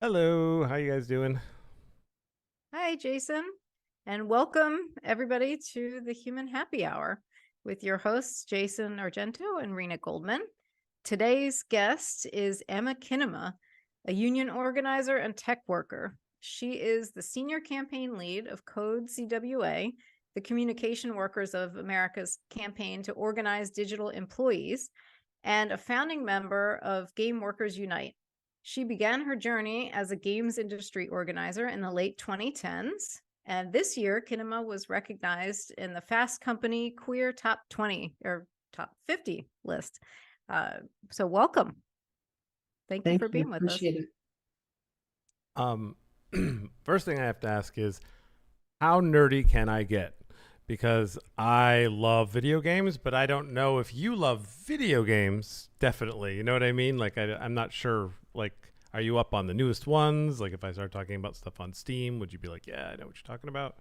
Hello, how you guys doing? Hi, Jayson, and welcome everybody to the Human Happy Hour with your hosts, Jayson Argento and Rena Goldman. Today's guest is Emma Kinema, a union organizer and tech worker. She is the senior campaign lead of Code CWA, the Communication Workers of America's campaign to organize digital employees, and a founding member of Game Workers Unite. She began her journey as a games industry organizer in the late 2010s. And this year, Kinema was recognized in the Fast Company Queer Top 20 or Top 50 list. So welcome. Thank you Thank for you. being with us. Appreciate it. Um, First thing I have to ask is how nerdy can I get? Because I love video games, but I don't know if you love video games. Definitely, you know what I mean? Like I'm not sure. Like, are you up on the newest ones? Like, if I start talking about stuff on Steam, would you be like, yeah, I know what you're talking about?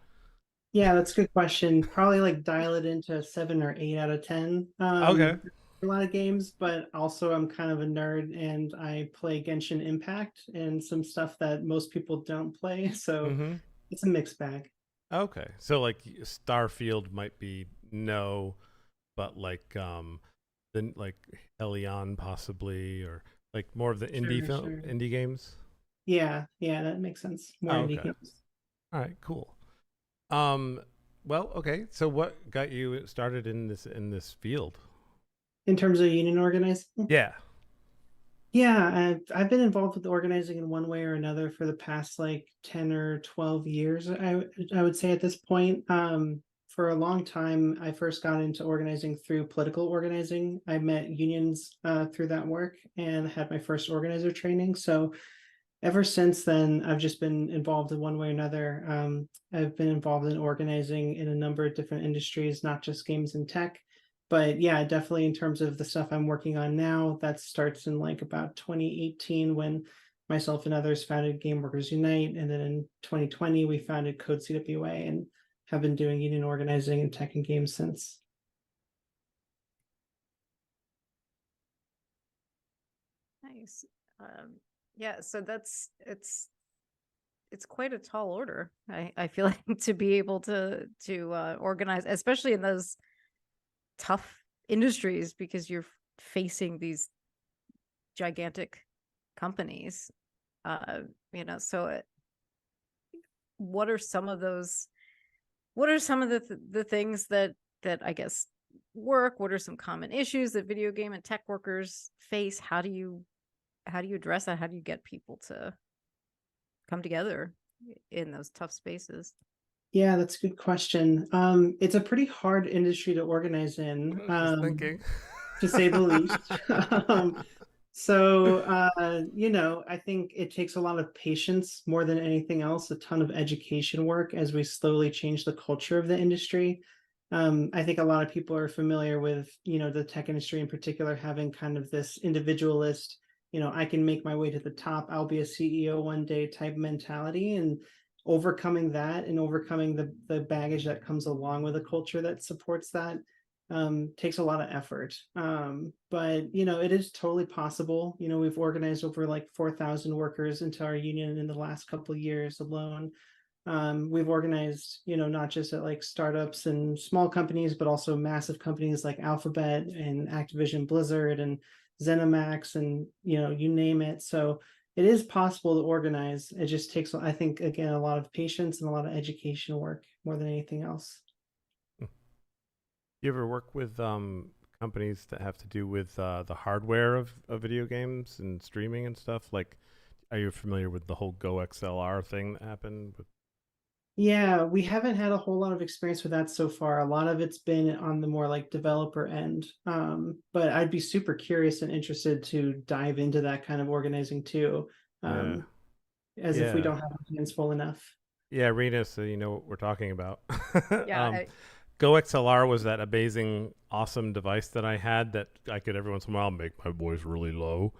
Yeah, that's a good question. Probably like dial it into a 7 or 8 out of 10. Okay. A lot of games, but also I'm kind of a nerd and I play Genshin Impact and some stuff that most people don't play. So Mm-hmm. it's a mixed bag. Okay. So like Starfield might be no, but then like Elion possibly, or like more of the Sure, sure. indie games. Yeah, that makes sense. More Oh, indie okay. games. All right, cool. Um, well, okay. So what got you started in this field? In terms of union organizing, Yeah. yeah, I've been involved with organizing in one way or another for the past like 10 or 12 years, I would say at this point. For a long time, I first got into organizing through political organizing. I met unions through that work and had my first organizer training. So ever since then, I've just been involved in one way or another. I've been involved in organizing in a number of different industries, not just games and tech. But yeah, definitely in terms of the stuff I'm working on now, that starts in like about 2018 when myself and others founded Game Workers Unite. And then in 2020, we founded Code CWA and have been doing union organizing in tech and games since. Nice. Yeah, so it's quite a tall order. I feel like to be able to organize, especially in those tough industries, because you're facing these gigantic companies. Uh, so what are some of those? What are some of the things that I guess work? What are some common issues that video game and tech workers face? How do you address that? How do you get people to come together in those tough spaces? Yeah, that's a good question. It's a pretty hard industry to organize in. I was just thinking. To say the least. I think it takes a lot of patience more than anything else, a ton of education work as we slowly change the culture of the industry. I think a lot of people are familiar with, the tech industry in particular having kind of this individualist, I can make my way to the top, I'll be a CEO one day type mentality. And overcoming that and overcoming the baggage that comes along with a culture that supports that takes a lot of effort. But it is totally possible. We've organized over like 4,000 workers into our union in the last couple of years alone. We've organized, not just at like startups and small companies, but also massive companies like Alphabet and Activision Blizzard and ZeniMax and you name it. So it is possible to organize. It just takes, I think, again, a lot of patience and a lot of education work more than anything else. You ever work with companies that have to do with the hardware of video games and streaming and stuff? Like, are you familiar with the whole Go XLR thing that happened? Yeah, we haven't had a whole lot of experience with that so far. A lot of it's been on the more like developer end. But I'd be super curious and interested to dive into that kind of organizing too, Yeah, um, as if we yeah, don't have our hands full enough. yeah. Rena, so you know what we're talking about. Yeah. um, Go XLR was that amazing, awesome device that I had that I could every once in a while make my voice really low.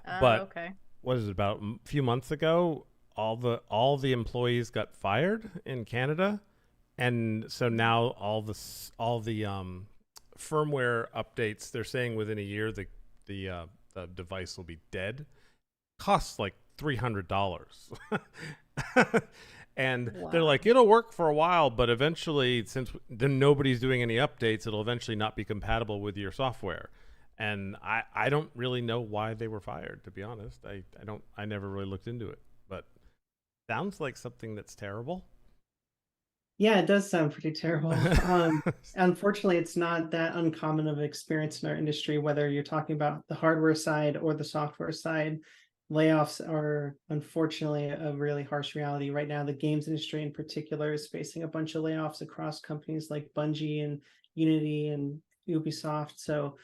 But Okay. what is it, about a few months ago? All the employees got fired in Canada, and so now all the firmware updates, they're saying within a year the device will be dead. Costs like $300. And they're Wow. like, it'll work for a while, but eventually, since then nobody's doing any updates, it'll eventually not be compatible with your software. And I don't really know why they were fired, to be honest. I never really looked into it, but sounds like something that's terrible. Yeah, it does sound pretty terrible. Unfortunately, it's not that uncommon of an experience in our industry, whether you're talking about the hardware side or the software side. Layoffs are unfortunately a really harsh reality. Right now, the games industry in particular is facing a bunch of layoffs across companies like Bungie and Unity and Ubisoft. So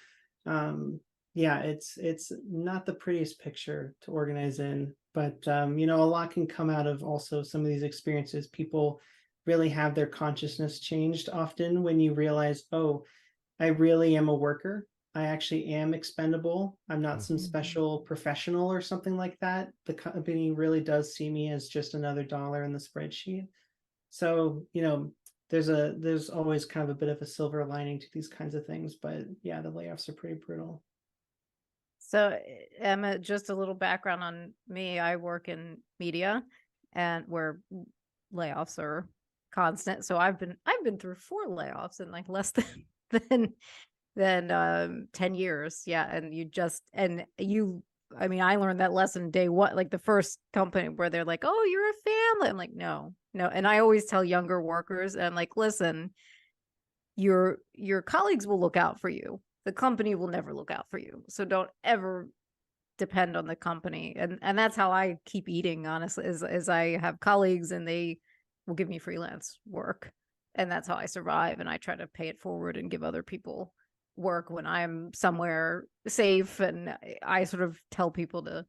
yeah, it's not the prettiest picture to organize in, but a lot can come out of also some of these experiences. People really have their consciousness changed often when you realize, oh, I really am a worker. I actually am expendable. I'm not some Mhm. special professional or something like that. The company really does see me as just another dollar in the spreadsheet. So, there's always kind of a bit of a silver lining to these kinds of things, but yeah, the layoffs are pretty brutal. So, Emma, just a little background on me. I work in media, and where layoffs are constant. So I've been through 4 layoffs in like less than than 10 years. Yeah, and I mean, I learned that lesson day one, like the first company where they're like, "Oh, you're a family." I'm like, "No, no." And I always tell younger workers, and like, listen, your colleagues will look out for you. The company will never look out for you. So don't ever depend on the company. And that's how I keep eating, honestly, is I have colleagues and they will give me freelance work. And that's how I survive. And I try to pay it forward and give other people work when I'm somewhere safe. And I sort of tell people to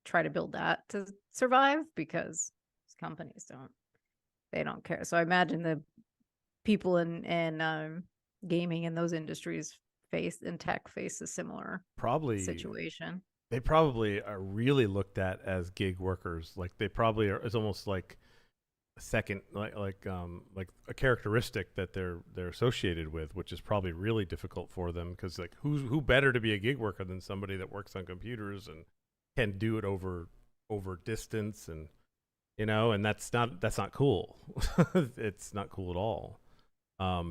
try to build that to survive, because companies don't care. So I imagine the people in gaming in those industries face a similar Probably situation. they probably are really looked at as gig workers. Like they probably are. It's almost like a second, like a characteristic that they're associated with, which is probably really difficult for them because like who better to be a gig worker than somebody that works on computers and can do it over distance, and and that's not cool. It's not cool at all.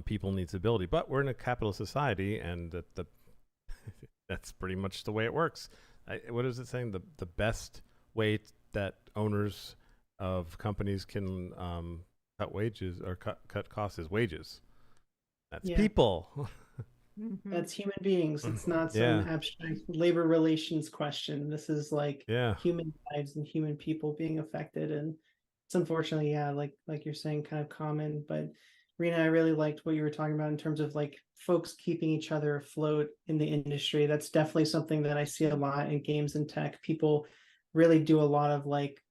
People need stability, but we're in a capitalist society, and that's pretty much the way it works. What is it saying? The best way that owners of companies can cut wages or cut costs is wages. That's Yeah, people. Mhm. that's human beings. It's not some Yeah, abstract labor relations question. This is like yeah. human lives and human people being affected. And it's unfortunately, yeah, like you're saying, kind of common. But Rena, I really liked what you were talking about in terms of like folks keeping each other afloat in the industry. That's definitely something that I see a lot in games and tech. People really do a lot of like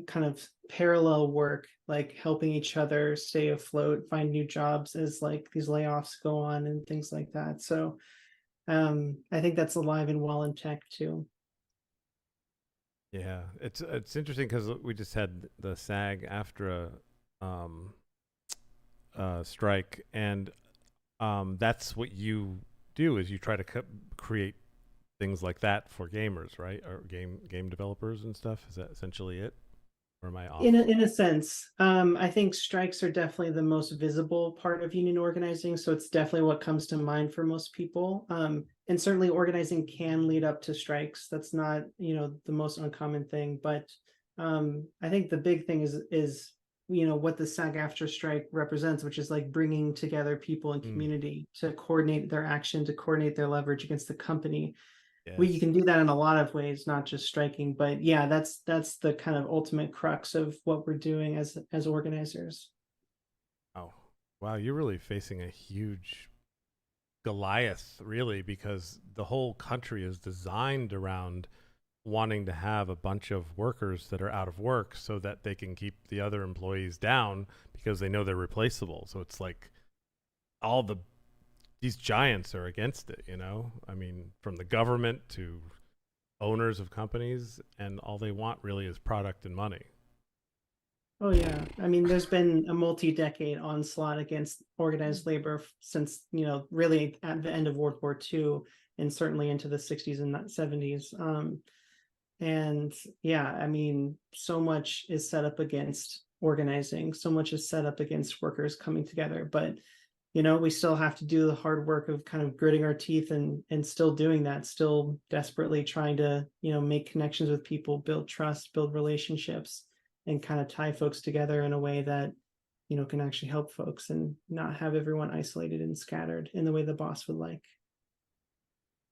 kind of parallel work, like helping each other stay afloat, find new jobs as like these layoffs go on and things like that. So I think that's alive and well in tech too. Yeah, it's interesting because we just had the SAG after um, strike, and that's what you do is you try to create things like that for gamers, right? Or game developers and stuff. Is that essentially it? Or am I off? In a sense, I think strikes are definitely the most visible part of union organizing. So it's definitely what comes to mind for most people. And certainly organizing can lead up to strikes. That's not, the most uncommon thing. But I think the big thing is what the SAG after strike represents, which is like bringing together people and Mm, community to coordinate their action, to coordinate their leverage against the company. You yes. can do that in a lot of ways, not just striking, but yeah, that's the kind of ultimate crux of what we're doing as organizers. Oh, wow. You're really facing a huge Goliath, really, because the whole country is designed around wanting to have a bunch of workers that are out of work so that they can keep the other employees down because they know they're replaceable. So it's like all these giants are against it. I mean, from the government to owners of companies, and all they want really is product and money. Oh yeah, I mean, there's been a multi-decade onslaught against organized labor since really at the end of World War II and certainly into the 60s and 70s. And yeah, I mean, so much is set up against organizing, so much is set up against workers coming together. But we still have to do the hard work of kind of gritting our teeth and still doing that, still desperately trying to, make connections with people, build trust, build relationships, and kind of tie folks together in a way that, can actually help folks and not have everyone isolated and scattered in the way the boss would like.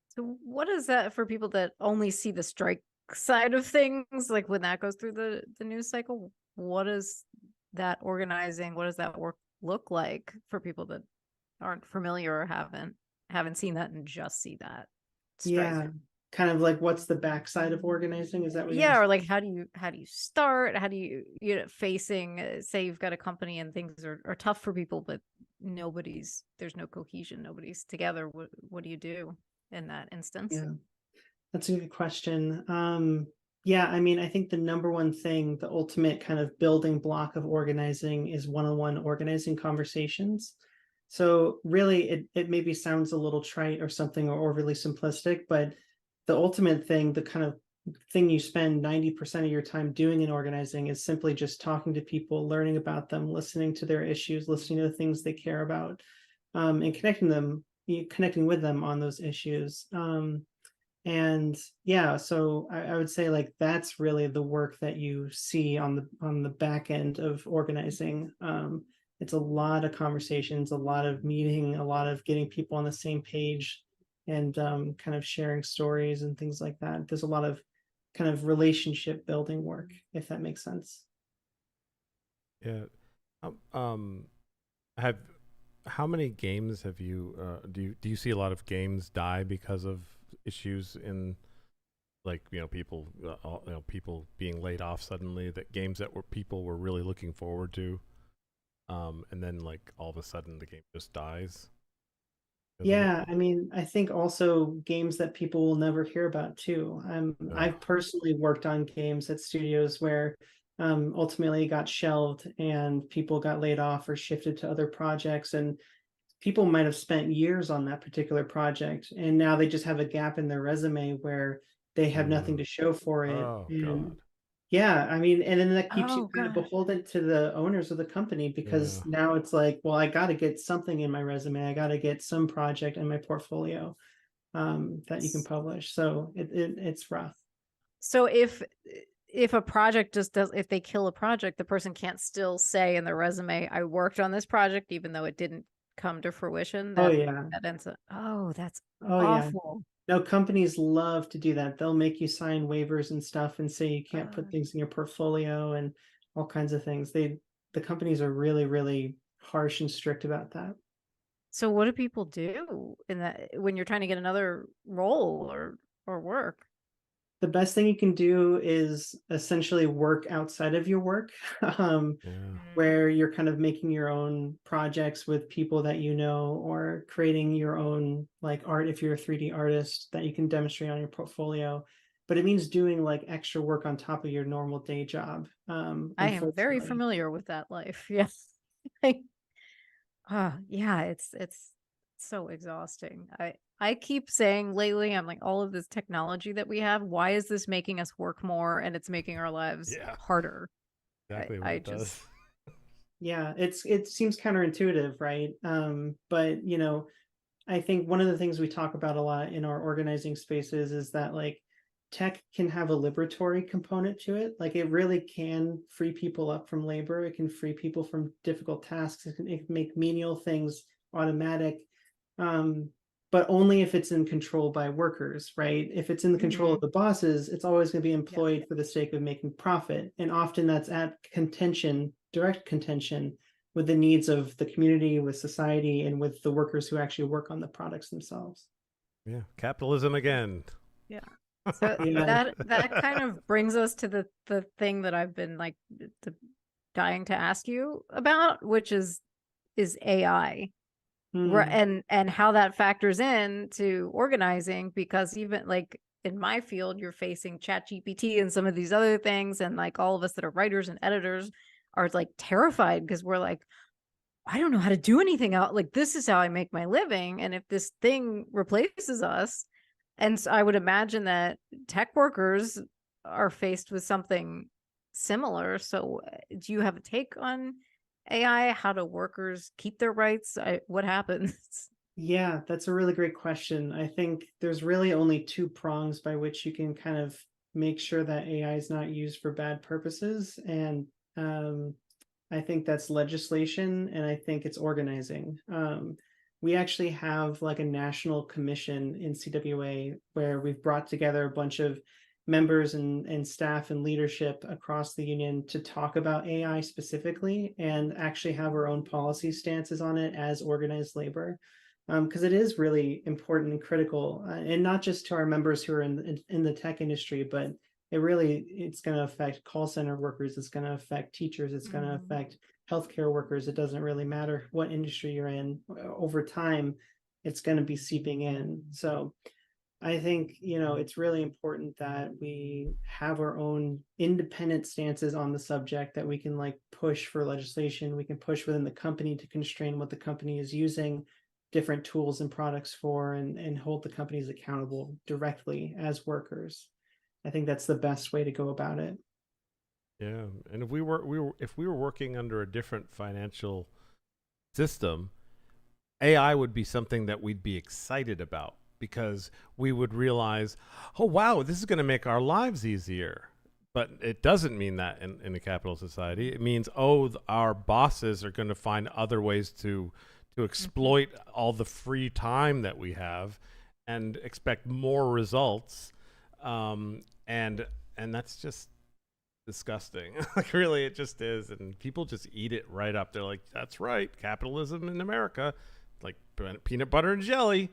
So what is that for people that only see the strike side of things? Like when that goes through the news cycle, what is that organizing? What does that work look like for people that aren't familiar or haven't seen that and just see that strike? Yeah, kind of like what's the backside of organizing? Is that what Yeah, or like how do you start? How do you facing say you've got a company and things are tough for people, but there's no cohesion, nobody's together. What do you do in that instance? Yeah, that's a good question. Yeah, I mean, I think the number one thing, the ultimate kind of building block of organizing is one-on-one organizing conversations. So really, it maybe sounds a little trite or something or overly simplistic, but the ultimate thing, the kind of thing you spend 90% of your time doing in organizing is simply just talking to people, learning about them, listening to their issues, listening to the things they care about, and connecting with them on those issues. And yeah, so I would say like that's really the work that you see on the back end of organizing. It's a lot of conversations, a lot of meeting, a lot of getting people on the same page, and kind of sharing stories and things like that. There's a lot of kind of relationship building work, if that makes sense. Yeah. Have how many games have you do you see a lot of games die because of issues in like people people being laid off suddenly, that games that people were really looking forward to, and then like all of a sudden the game just dies? Yeah, I mean, I think also games that people will never hear about too. I've personally worked on games at studios where ultimately got shelved and people got laid off or shifted to other projects, and people might have spent years on that particular project, and now they just have a gap in their resume where they have nothing to show for it. Oh And God. yeah, I mean, and then that keeps you Oh kind of God. beholden to the owners of the company, because Yeah. now it's like, well, I got to get something in my resume. I got to get some project in my portfolio that you can publish. So it's rough. So if a project just does, if they kill a project, the person can't still say in their resume, I worked on this project, even though it didn't come to fruition. Oh That yeah. ends up, oh, that's Oh yeah. awful. No, companies love to do that. They'll make you sign waivers and stuff and say you can't put things in your portfolio and all kinds of things. The companies are really, really harsh and strict about that. So what do people do in that when you're trying to get another role or work? The best thing you can do is essentially work outside of your work, Yeah. where you're kind of making your own projects with people that or creating your own like art if you're a 3D artist that you can demonstrate on your portfolio. But it means doing like extra work on top of your normal day job. I am very Unfortunately. familiar with that life. Yes. Yeah, it's so exhausting. I keep saying lately, I'm like, all of this technology that we have, why is this making us work more and it's making our lives Yeah. harder? Exactly what I it just does. Yeah, it seems counterintuitive, right? But I think one of the things we talk about a lot in our organizing spaces is that like tech can have a liberatory component to it. Like it really can free people up from labor. It can free people from difficult tasks. It can make menial things automatic. Um, but only if it's in control by workers, right? If it's in the control of the bosses, it's always going to be employed for the sake of making profit. And often that's at direct contention with the needs of the community, with society, and with the workers who actually work on the products themselves. Yeah. Capitalism again. Yeah. So Yeah. that kind of brings us to the thing that I've been like dying to ask you about, which is AI. And how that factors in to organizing, because even like in my field, you're facing ChatGPT and some of these other things, and like all of us that are writers and editors are like terrified because we're like, I don't know how to do anything else. Like this is how I make my living, and if this thing replaces us, and so I would imagine that tech workers are faced with something similar. So, do you have a take on AI? How do workers keep their rights? What happens? Yeah, that's a really great question. I think there's really only two prongs by which you can kind of make sure that AI is not used for bad purposes. And I think that's legislation, and I think it's organizing. We actually have like a national commission in CWA where we've brought together a bunch of members and staff and leadership across the union to talk about AI specifically and actually have our own policy stances on it as organized labor. Because it is really important and critical, and not just to our members who are in the tech industry, but it's going to affect call center workers, it's going to affect teachers, it's going to affect healthcare workers. It doesn't really matter what industry you're in. Over time, it's going to be seeping in. So I think, it's really important that we have our own independent stances on the subject, that we can like push for legislation. We can push within the company to constrain what the company is using different tools and products for, and hold the companies accountable directly as workers. I think that's the best way to go about it. Yeah, and if we were working under a different financial system, AI would be something that we'd be excited about because we would realize, oh wow, this is going to make our lives easier. But it doesn't mean that in a capitalist society. It means, our bosses are going to find other ways to exploit all the free time that we have and expect more results. And that's just disgusting. Like, really, it just is. And people just eat it right up. They're like, that's right, capitalism in America, like peanut butter and jelly.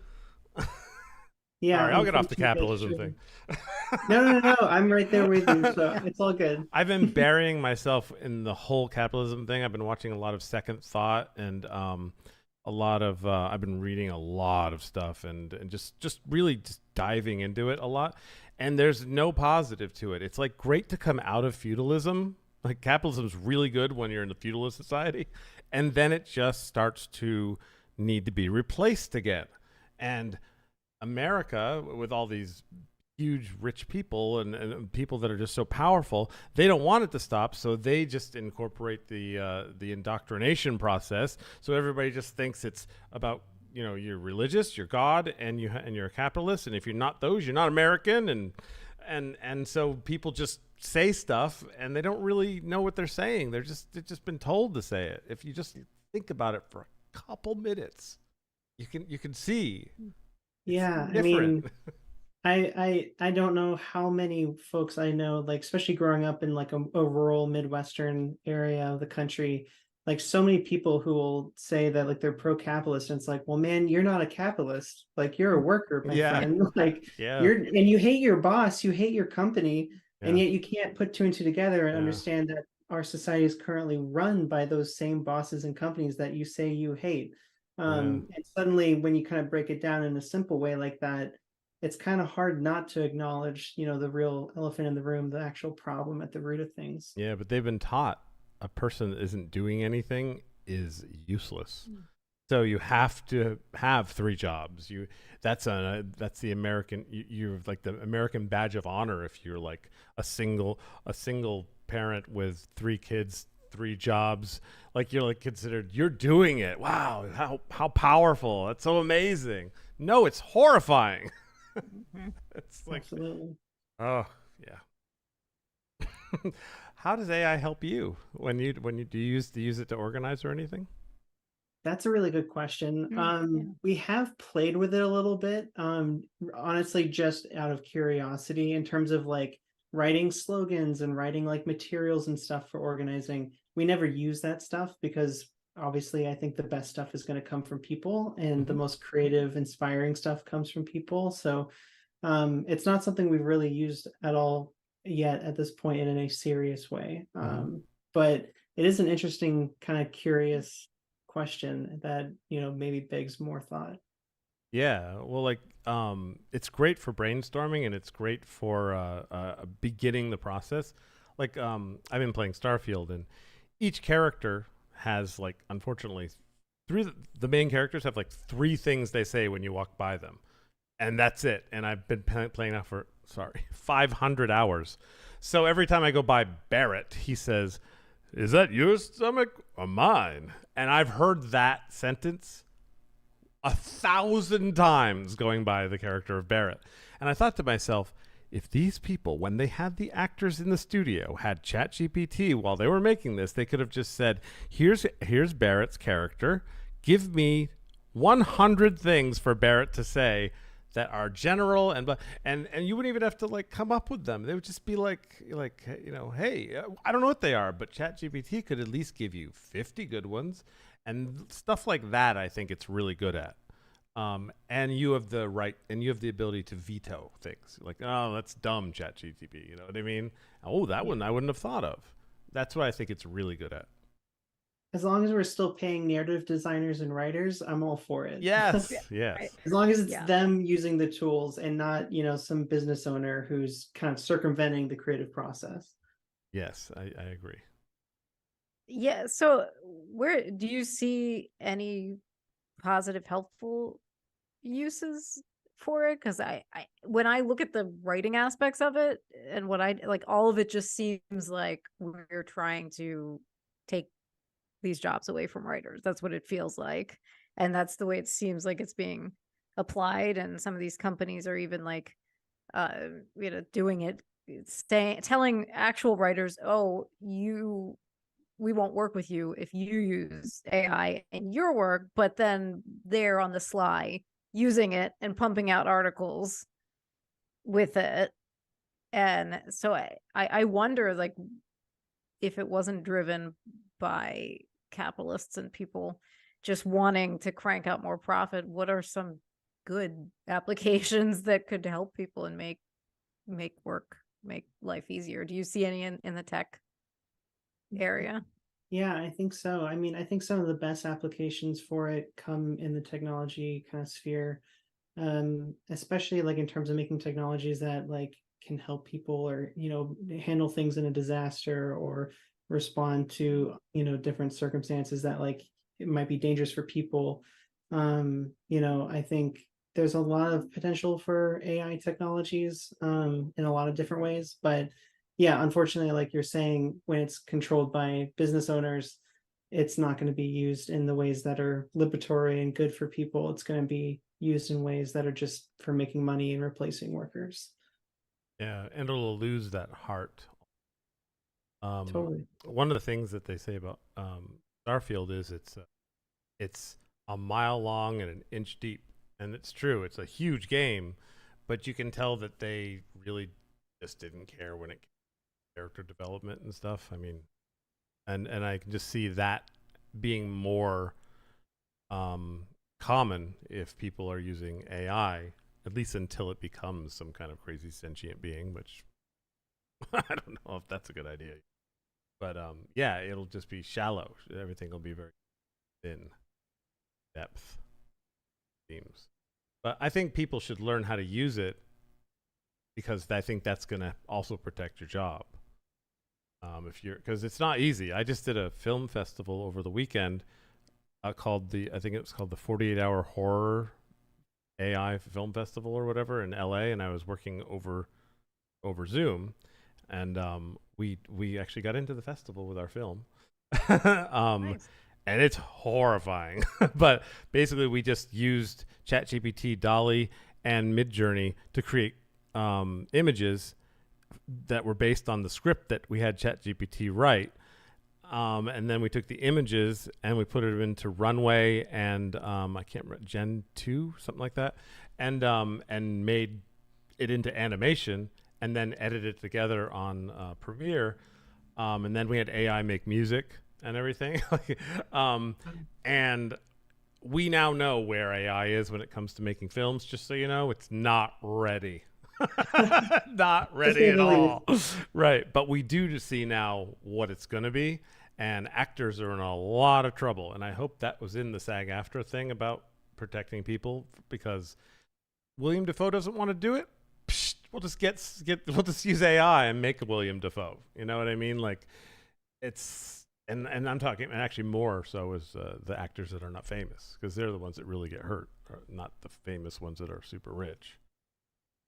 Yeah, all right, I'll get off the unfortunately, capitalism thing. No, I'm right there with you, so it's all good. I've been burying myself in the whole capitalism thing. I've been watching a lot of Second Thought, and I've been reading a lot of stuff, and just really just diving into it a lot. And there's no positive to it. It's like great to come out of feudalism. Like, capitalism's really good when you're in a feudalist society, and then it just starts to need to be replaced again. And America, with all these huge rich people and people that are just so powerful, they don't want it to stop, so they just incorporate the indoctrination process. So everybody just thinks it's about, you're religious, you're God, and you're a capitalist, and if you're not those, you're not American, and so people just say stuff and they don't really know what they're saying. They've just been told to say it. If you just think about it for a couple minutes, you can see. Yeah, I Different. mean, I don't know how many folks I know, like especially growing up in like a rural Midwestern area of the country, like so many people who will say that like they're pro-capitalist, and it's like, well, man, you're not a capitalist. Like, you're a worker, my Yeah. friend. Like, Yeah. and you hate your boss, you hate your company, and Yeah. yet you can't put two and two together and Yeah. understand that our society is currently run by those same bosses and companies that you say you hate. Yeah. And suddenly, when you kind of break it down in a simple way like that, it's kind of hard not to acknowledge, the real elephant in the room, the actual problem at the root of things. Yeah, but they've been taught a person that isn't doing anything is useless. So you have to have 3 jobs. That's the American, you're like the American badge of honor if you're like a single parent with 3 kids, 3 jobs. Like, you're like considered, you're doing it. Wow, how powerful. That's so amazing. No, it's horrifying. It's like, Absolutely. oh, yeah. How does AI help you when you do you use it to organize or anything? That's a really good question. Yeah. We have played with it a little bit, honestly, just out of curiosity, in terms of like writing slogans and writing like materials and stuff for organizing. We never use that stuff because obviously I think the best stuff is going to come from people, and the most creative, inspiring stuff comes from people. So it's not something we've really used at all yet at this point in a serious way. But it is an interesting, kind of curious question that maybe begs more thought. Yeah, well, like, it's great for brainstorming, and it's great for beginning the process. Like, I've been playing Starfield, and each character has, like, unfortunately, the main characters have like 3 things they say when you walk by them. and that's it. And I've been playing now for 500 hours. So every time I go by Barrett, he says, "Is that your stomach or mine?" And I've heard that sentence 1,000 times going by the character of Barrett. And I thought to myself, if these people, when they had the actors in the studio, had ChatGPT while they were making this, they could have just said, here's Barrett's character. Give me 100 things for Barrett to say that are general, and you wouldn't even have to like come up with them. They would just be like hey, I don't know what they are, but ChatGPT could at least give you 50 good ones and stuff like that. I think it's really good at. And you have the right, and you have the ability to veto things like, oh, that's dumb, ChatGPT. You know what I mean? Oh, that one I wouldn't have thought of. That's what I think it's really good at. As long as we're still paying narrative designers and writers, I'm all for it. Yes, Yeah, yes. right. As long as it's Yeah. them using the tools and not, some business owner who's kind of circumventing the creative process. Yes, I agree. Yeah. So where do you see any positive, helpful uses for it? Because I when I look at the writing aspects of it and what I like, all of it just seems like we're trying to take these jobs away from writers. That's what it feels like. And that's the way it seems like it's being applied. And some of these companies are even like, doing it, telling actual writers, oh, we won't work with you if you use AI in your work, but then they're on the sly using it and pumping out articles with it. And so I wonder, like, if it wasn't driven by capitalists and people just wanting to crank out more profit, what are some good applications that could help people and make life easier? Do you see any in the tech area? Yeah, I think so. I mean, I think some of the best applications for it come in the technology kind of sphere, especially like in terms of making technologies that like can help people or handle things in a disaster or respond to different circumstances that like it might be dangerous for people. I think there's a lot of potential for AI technologies in a lot of different ways, but yeah, unfortunately, like you're saying, when it's controlled by business owners, it's not going to be used in the ways that are liberatory and good for people. It's going to be used in ways that are just for making money and replacing workers. Yeah, and it'll lose that heart. Totally. One of the things that they say about Starfield is it's a mile long and an inch deep, and it's true. It's a huge game, but you can tell that they really just didn't care when it came to character development and stuff. I mean, and I can just see that being more common if people are using AI, at least until it becomes some kind of crazy sentient being, which I don't know if that's a good idea. But yeah, it'll just be shallow. Everything will be very thin depth, seems. But I think people should learn how to use it because I think that's going to also protect your job. Because it's not easy. I just did a film festival over the weekend I think it was called the 48-hour horror AI film festival or whatever in LA, and I was working over Zoom, and we actually got into the festival with our film. Nice. And it's horrifying. But basically, we just used ChatGPT, Dolly, and Midjourney to create images that were based on the script that we had ChatGPT write. And then we took the images and we put it into Runway and I can't remember, Gen 2, something like that, and made it into animation and then edited it together on Premiere. And then we had AI make music and everything. And we now know where AI is when it comes to making films. Just so you know, it's not ready. Not ready at all. Right. But we do see now what it's going to be. And actors are in a lot of trouble. And I hope that was in the SAG-AFTRA thing about protecting people, because William Dafoe doesn't want to do it. Psh, we'll just use AI and make a William Dafoe. You know what I mean? Like, it's and I'm talking, and actually more so is the actors that are not famous, because they're the ones that really get hurt. are not the famous ones that are super rich.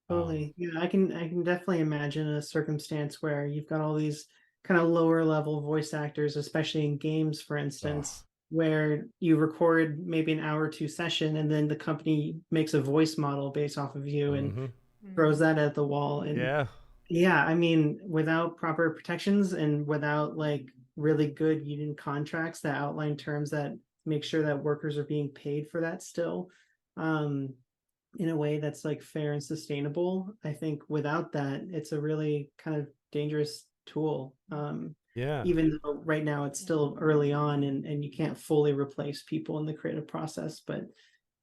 Totally. Yeah, I can definitely imagine a circumstance where you've got all these kind of lower level voice actors, especially in games, for Oh, instance, where you record maybe an hour or two session and then the company makes a voice model based off of you and mm-hmm. throws that at the wall. And Yeah. yeah, I mean, without proper protections and without like really good union contracts that outline terms that make sure that workers are being paid for that still, um, in a way that's like fair and sustainable. I think without that, it's a really kind of dangerous tool. Yeah. Even though right now it's still early on and you can't fully replace people in the creative process, but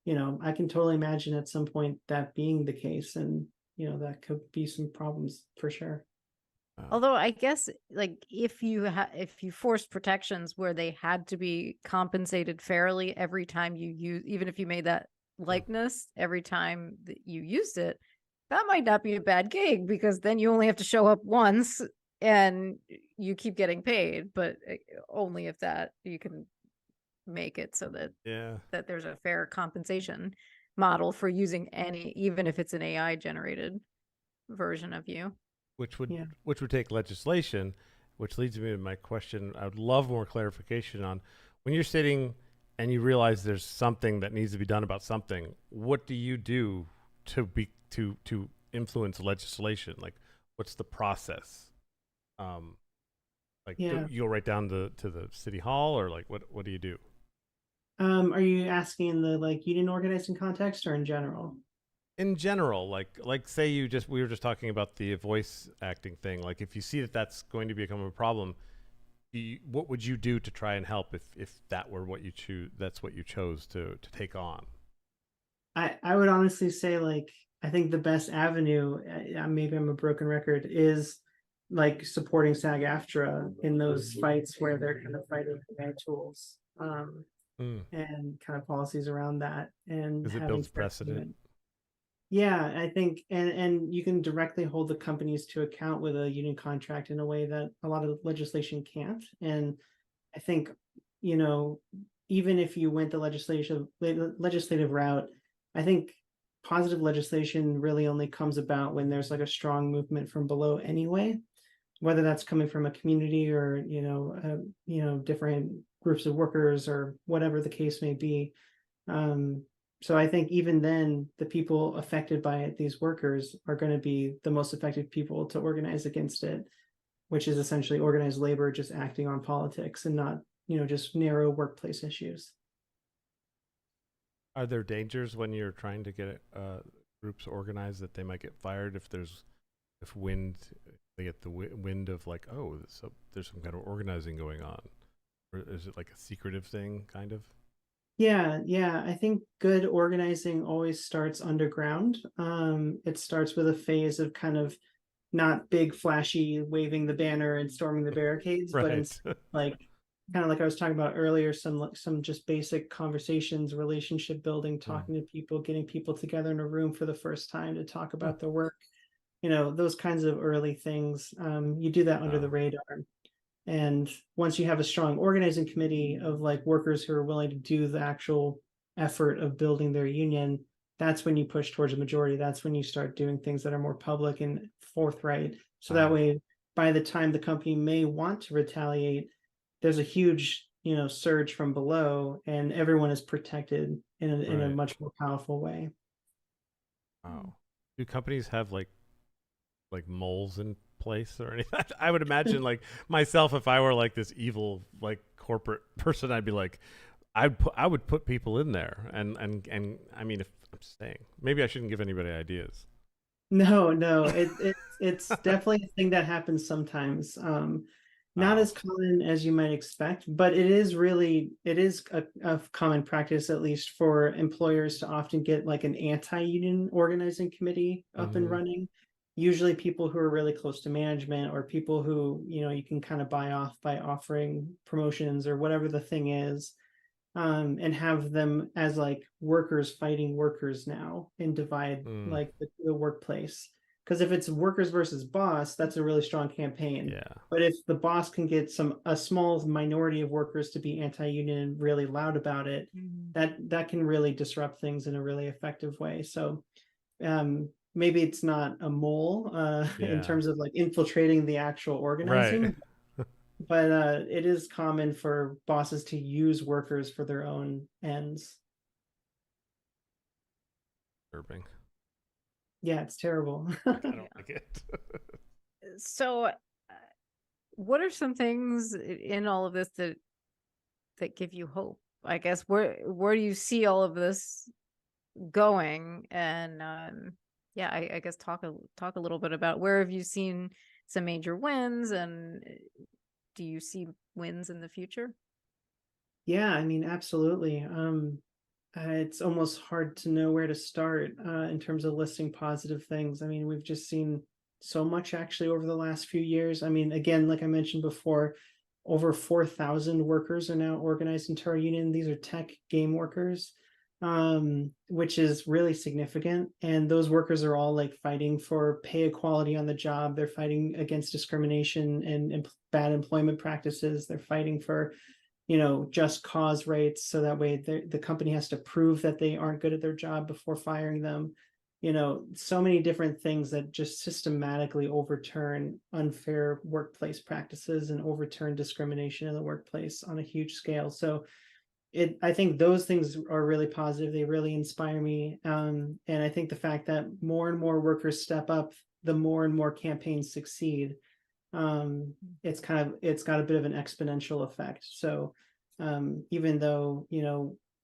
I can totally imagine at some point that being the case, and that could be some problems for sure. Although I guess like if you forced protections where they had to be compensated fairly every time you use, even if you made that likeness every time that you used it, that might not be a bad gig because then you only have to show up once and you keep getting paid, but only if that you can make it so that Yeah. there's a fair compensation model for using any, even if it's an AI generated version of you. which would Yeah. which would take legislation, which leads me to my question. I would love more clarification on when you're sitting and you realize there's something that needs to be done about something. What do you do to influence legislation? Like, what's the process? Um, like, Yeah. you go right down to the city hall, or like, what do you do? Are you asking in the like union organizing context or in general? In general, like say we were just talking about the voice acting thing. Like, if you see that that's going to become a problem, what would you do to try and help if that were what you choose? That's what you chose to take on. I would honestly say like I think the best avenue, maybe I'm a broken record, is like supporting SAG-AFTRA in those fights where they're kind of fighting AI tools, and kind of policies around that and Because it having builds fair precedent. payment. Yeah, I think, and you can directly hold the companies to account with a union contract in a way that a lot of legislation can't. And I think, you know, even if you went the legislative route, I think positive legislation really only comes about when there's like a strong movement from below anyway, whether that's coming from a community or different groups of workers or whatever the case may be. So I think even then, the people affected by it, these workers, are going to be the most effective people to organize against it, which is essentially organized labor just acting on politics and not, just narrow workplace issues. Are there dangers when you're trying to get groups organized that they might get fired if they get the wind of like, oh, so there's some kind of organizing going on, or is it like a secretive thing, kind of? Yeah. I think good organizing always starts underground. It starts with a phase of kind of not big, flashy, waving the banner and storming the barricades, but Right. instead, like kind of like I was talking about earlier, some just basic conversations, relationship building, Mm. talking to people, getting people together in a room for the first time to talk Hmm. about their work. Those kinds of early things. You do that under the Oh, radar. And once you have a strong organizing committee of like workers who are willing to do the actual effort of building their union, that's when you push towards a majority. That's when you start doing things that are more public and forthright. So that wow. way, by the time the company may want to retaliate, there's a huge, surge from below, and everyone is protected in a Right. much more powerful way. Wow. Do companies have like moles in place or anything? I would imagine like myself, if I were like this evil like corporate person, I'd be like, I would put people in there, and I mean, if I'm saying, maybe I shouldn't give anybody ideas. No, it's definitely a thing that happens sometimes. Not Wow. as common as you might expect, but it is a common practice, at least for employers, to often get like an anti-union organizing committee up and Mm-hmm. running. Usually people who are really close to management or people who, you can kind of buy off by offering promotions or whatever the thing is, and have them as like workers fighting workers now and divide Mm. like the workplace. Because if it's workers versus boss, that's a really strong campaign. Yeah. But if the boss can get a small minority of workers to be anti-union and really loud about it, that can really disrupt things in a really effective way. So maybe it's not a mole in Yeah. terms of like infiltrating the actual Right. organizing, but it is common for bosses to use workers for their own ends. Disturbing. Yeah, it's terrible. Like, I don't like it. So, what are some things in all of this that give you hope? I guess where do you see all of this going? And yeah, I guess talk a little bit about where have you seen some major wins, and do you see wins in the future? Yeah, I mean, absolutely. It's almost hard to know where to start in terms of listing positive things. I mean, we've just seen so much actually over the last few years. I mean, again, like I mentioned before, over 4,000 workers are now organized into our union. These are tech game workers, which is really significant. And those workers are all like fighting for pay equality on the job. They're fighting against discrimination and bad employment practices. They're fighting for just cause rates, so that way the company has to prove that they aren't good at their job before firing them. So many different things that just systematically overturn unfair workplace practices and overturn discrimination in the workplace on a huge scale. So I think those things are really positive. They really inspire me. And I think the fact that more and more workers step up, the more and more campaigns succeed. It's got a bit of an exponential effect. So even though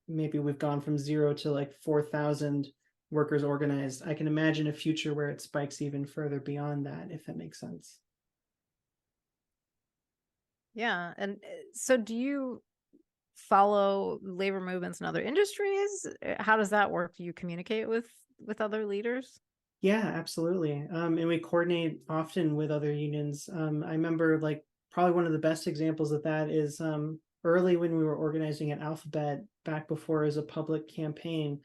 maybe we've gone from 0 to like 4,000 workers organized, I can imagine a future where it spikes even further beyond that, if that makes sense. Yeah, and so do you follow labor movements in other industries? How does that work? Do you communicate with other leaders? Yeah, absolutely. And we coordinate often with other unions. I remember like probably one of the best examples of that is early when we were organizing at Alphabet back before as a public campaign.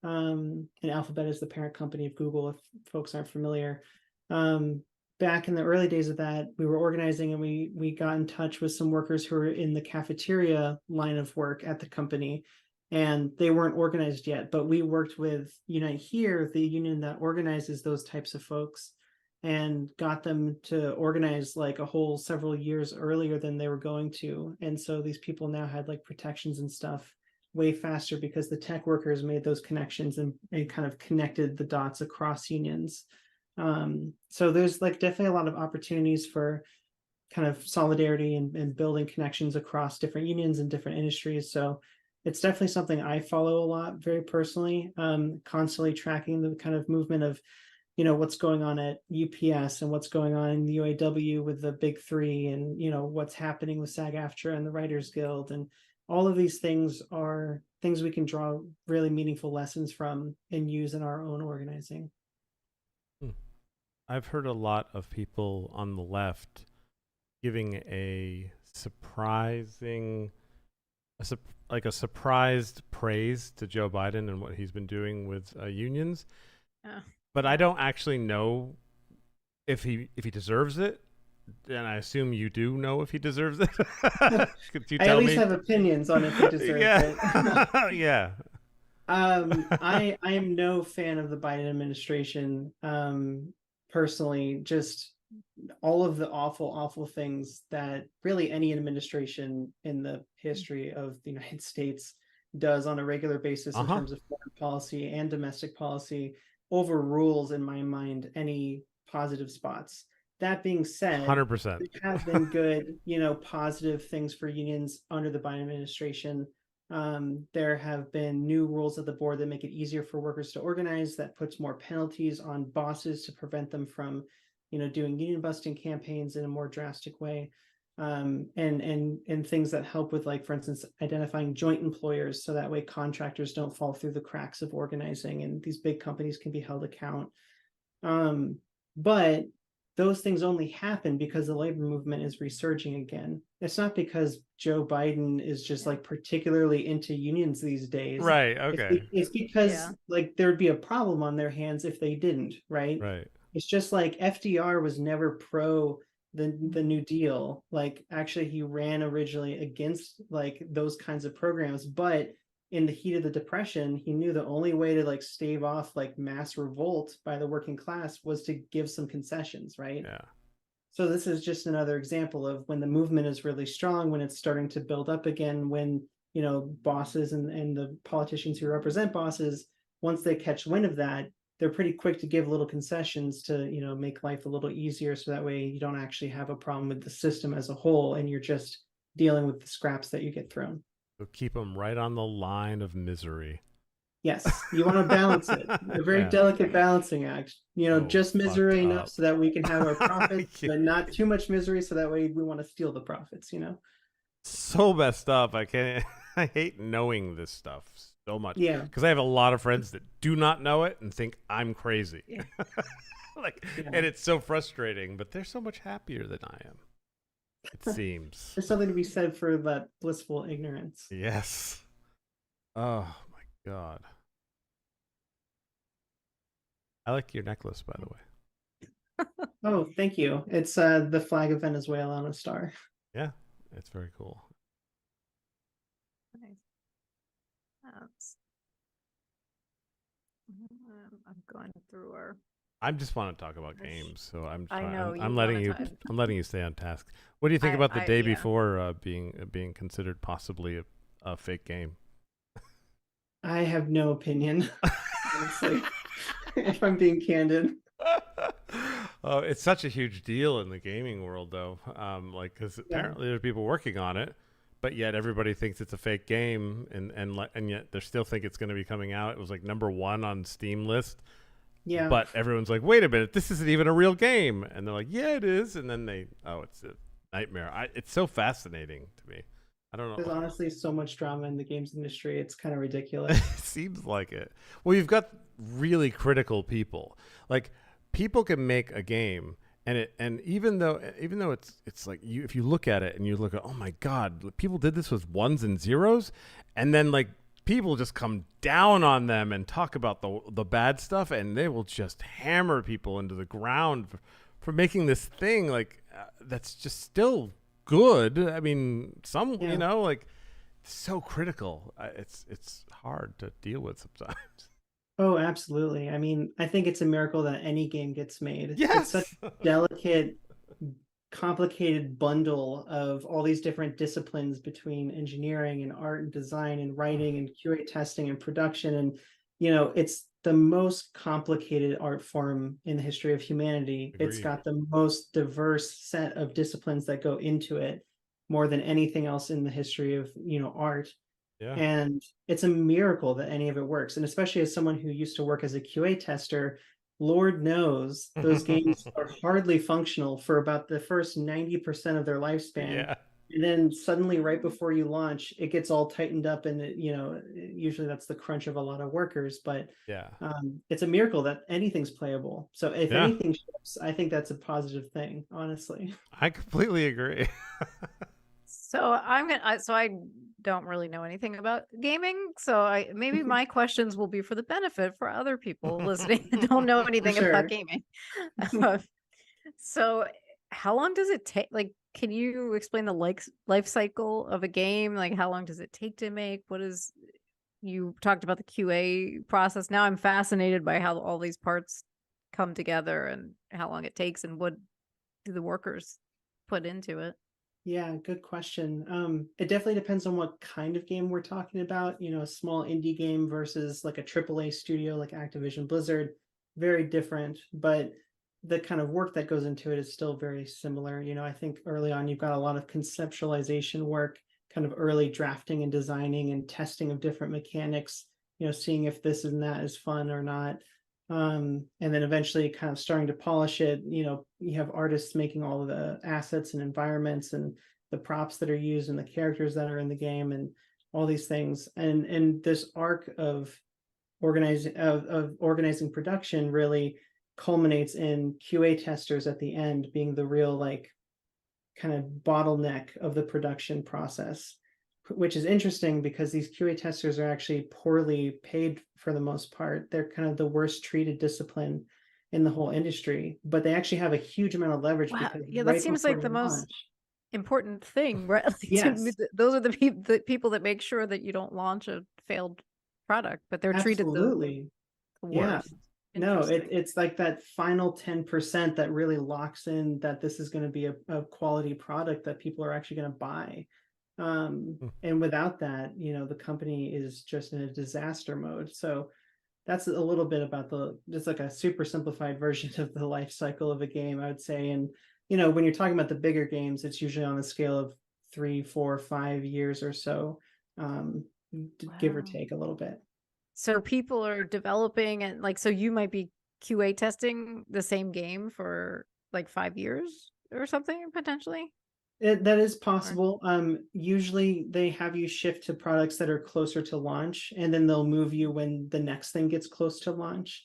And Alphabet is the parent company of Google, if folks aren't familiar. Back in the early days of that, we were organizing and we got in touch with some workers who were in the cafeteria line of work at the company. And they weren't organized yet, but we worked with Unite Here, the union that organizes those types of folks, and got them to organize like a whole several years earlier than they were going to. And so these people now had like protections and stuff way faster because the tech workers made those connections and kind of connected the dots across unions. So there's like definitely a lot of opportunities for kind of solidarity and building connections across different unions and different industries. So it's definitely something I follow a lot very personally, constantly tracking the kind of movement of, what's going on at UPS and what's going on in the UAW with the big three and, what's happening with SAG-AFTRA and the Writers Guild. And all of these things are things we can draw really meaningful lessons from and use in our own organizing. I've heard a lot of people on the left giving a surprised praise to Joe Biden and what he's been doing with unions. But I don't actually know if he deserves it. And I assume you do know if he deserves it. Could you tell I at least me? have opinions on if he deserves it. Yeah. I am no fan of the Biden administration. Personally, just all of the awful things that really any administration in the history of the United States does on a regular basis in terms of foreign policy and domestic policy overrules, in my mind, any positive spots. That being said, 100%. there have been good, positive things for unions under the Biden administration. There have been new rules at the board that make it easier for workers to organize, that puts more penalties on bosses to prevent them from, doing union busting campaigns in a more drastic way. And things that help with, like, for instance, identifying joint employers, so that way contractors don't fall through the cracks of organizing and these big companies can be held account. But those things only happen because the labor movement is resurging again. It's not because Joe Biden is just like particularly into unions these days. Right. Okay. It's because like there would be a problem on their hands if they didn't. Right. Right. It's just like FDR was never pro the New Deal. Like actually he ran originally against like those kinds of programs, but in the heat of the Depression, he knew the only way to like stave off like mass revolt by the working class was to give some concessions, right? Yeah. So this is just another example of when the movement is really strong, when it's starting to build up again, when bosses and the politicians who represent bosses, once they catch wind of that, they're pretty quick to give little concessions to make life a little easier, so that way you don't actually have a problem with the system as a whole, and you're just dealing with the scraps that you get thrown. So keep them right on the line of misery. Yes, you want to balance it. A very Yeah. delicate balancing act. So Just fucked misery enough up. so that we can have our profits, Yeah. but not too much misery so that way we want to steal the profits. So messed up. I can't. I hate knowing this stuff so much. Yeah. Because I have a lot of friends that do not know it and think I'm crazy. Yeah. And it's so frustrating. But they're so much happier than I am. It seems. There's something to be said for that blissful ignorance. Yes. Oh my god. I like your necklace, by the way. Oh, thank you. It's the flag of Venezuela on a star. Yeah, it's very cool. Nice. I'm going through our. I just want to talk about games, so I'm I trying, know, I'm you letting wanna you talk. I'm letting you stay on task. What do you think about the day yeah. before being considered possibly a fake game? I have no opinion. Honestly, if I'm being candid. Oh, it's such a huge deal in the gaming world, though. Because Yeah. apparently there's people working on it, but yet everybody thinks it's a fake game, and yet they still think it's going to be coming out. It was like #1 on Steam list, Yeah. but everyone's like, "Wait a minute, this isn't even a real game," and they're like, "Yeah, it is," and then it's a nightmare. It's so fascinating to me. I don't know. There's honestly so much drama in the games industry. It's kind of ridiculous. It seems like it. Well, you've got really critical people. Like people can make a game and even though it's like if you look at it and you look at, oh my god, people did this with ones and zeros, and then like people just come down on them and talk about the bad stuff, and they will just hammer people into the ground for making this thing like that's just still good. I mean, like so critical. It's hard to deal with sometimes. Oh, absolutely. I mean, I think it's a miracle that any game gets made. Yes. It's such a delicate, complicated bundle of all these different disciplines between engineering and art and design and writing and QA testing and production. And, it's the most complicated art form in the history of humanity. It's Agreed. got the most diverse set of disciplines that go into it, more than anything else in the history of, art. Yeah. And it's a miracle that any of it works. And especially as someone who used to work as a QA tester, Lord knows those games are hardly functional for about the first 90% of their lifespan. Yeah. And then suddenly, right before you launch, it gets all tightened up, and usually that's the crunch of a lot of workers. But Yeah. it's a miracle that anything's playable. So if Yeah. anything ships, I think that's a positive thing, honestly. I completely agree. So I don't really know anything about gaming. So maybe my questions will be for the benefit for other people listening that don't know anything sure. about gaming. So how long does it take? Like, can you explain the life cycle of a game? Like, how long does it take to make? You talked about the QA process. Now I'm fascinated by how all these parts come together and how long it takes and what do the workers put into it. Yeah, good question. It definitely depends on what kind of game we're talking about. A small indie game versus like a AAA studio like Activision Blizzard, very different, but the kind of work that goes into it is still very similar. I think early on you've got a lot of conceptualization work, kind of early drafting and designing and testing of different mechanics, seeing if this and that is fun or not. And then eventually kind of starting to polish it. You have artists making all of the assets and environments and the props that are used and the characters that are in the game and all these things. And this arc of organizing production really culminates in QA testers at the end being the real like kind of bottleneck of the production process, which is interesting because these QA testers are actually poorly paid for the most part. They're kind of the worst treated discipline. in the whole industry, but they actually have a huge amount of leverage Wow. because Yeah, that right seems before like the most launch, important thing, right? Like, yes, those are the people that make sure that you don't launch a failed product, but they're treated absolutely. the Yeah. worst. No, Interesting. it's like that final 10% that really locks in that this is going to be a quality product that people are actually going to buy. Hmm. And without that, the company is just in a disaster mode. So that's a little bit about just like a super simplified version of the life cycle of a game, I would say. And, when you're talking about the bigger games, it's usually on a scale of 3, 4, 5 years or so, um, give or Wow. take a little bit. So people are developing and so you might be QA testing the same game for like 5 years or something potentially? That is Or possible. Usually they have you shift to products that are closer to launch, and then they'll move you when the next thing gets close to launch.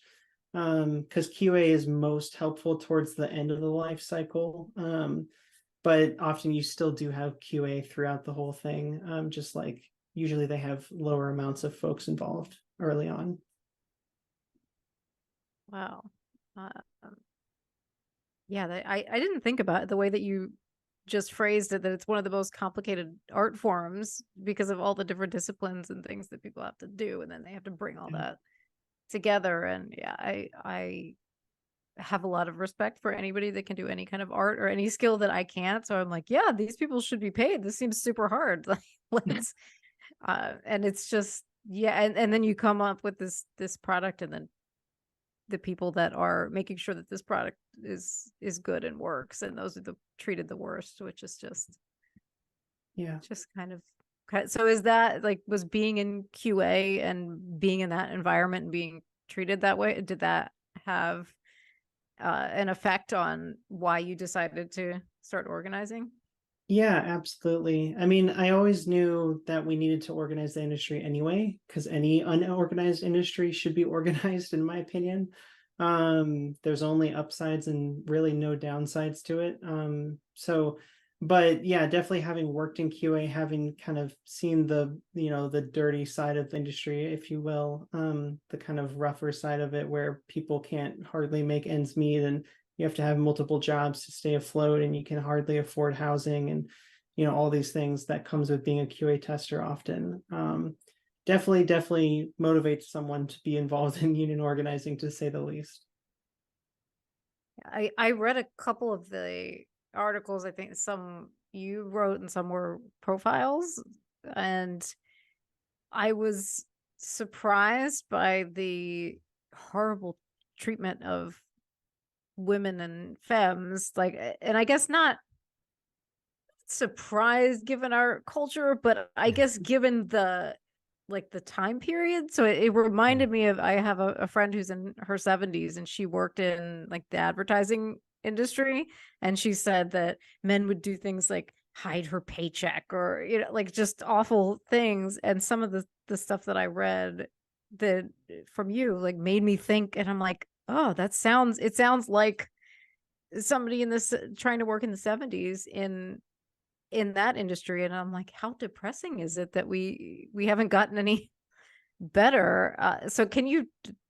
Because QA is most helpful towards the end of the life cycle. But often you still do have QA throughout the whole thing. Just like usually they have lower amounts of folks involved early on. wow. Uh, yeah, I didn't think about it the way that you just phrased it, that it's one of the most complicated art forms because of all the different disciplines and things that people have to do, and then they have to bring all that together. And yeah, I have a lot of respect for anybody that can do any kind of art or any skill that I can't. So I'm like, yeah, these people should be paid. This seems super hard. Like let's and it's just yeah, and then you come up with this product, and then the people that are making sure that this product is good and works, and those are the treated the worst, which is Yeah. just kind of so is that like was being in QA and being in that environment and being treated that way, did that have an effect on why you decided to start organizing? Yeah, absolutely. I mean, I always knew that we needed to organize the industry anyway, because any unorganized industry should be organized, in my opinion. There's only upsides and really no downsides to it. But yeah, definitely having worked in QA, having kind of seen the dirty side of the industry, if you will, the kind of rougher side of it where people can't hardly make ends meet, and you have to have multiple jobs to stay afloat, and you can hardly afford housing, and all these things that comes with being a QA tester often. Definitely motivates someone to be involved in union organizing, to say the least. I read a couple of the articles. I think some you wrote and some were profiles, and I was surprised by the horrible treatment of women and femmes. Like, and I guess not surprised given our culture, but I guess given the time period. So it reminded me of, I have a friend who's in her 70s and she worked in like the advertising industry, and she said that men would do things like hide her paycheck or like just awful things. And some of the stuff that I read that from you like made me think, and I'm like, oh, it sounds like somebody in this trying to work in the 70s in that industry. And I'm like, how depressing is it that we haven't gotten any better? So can you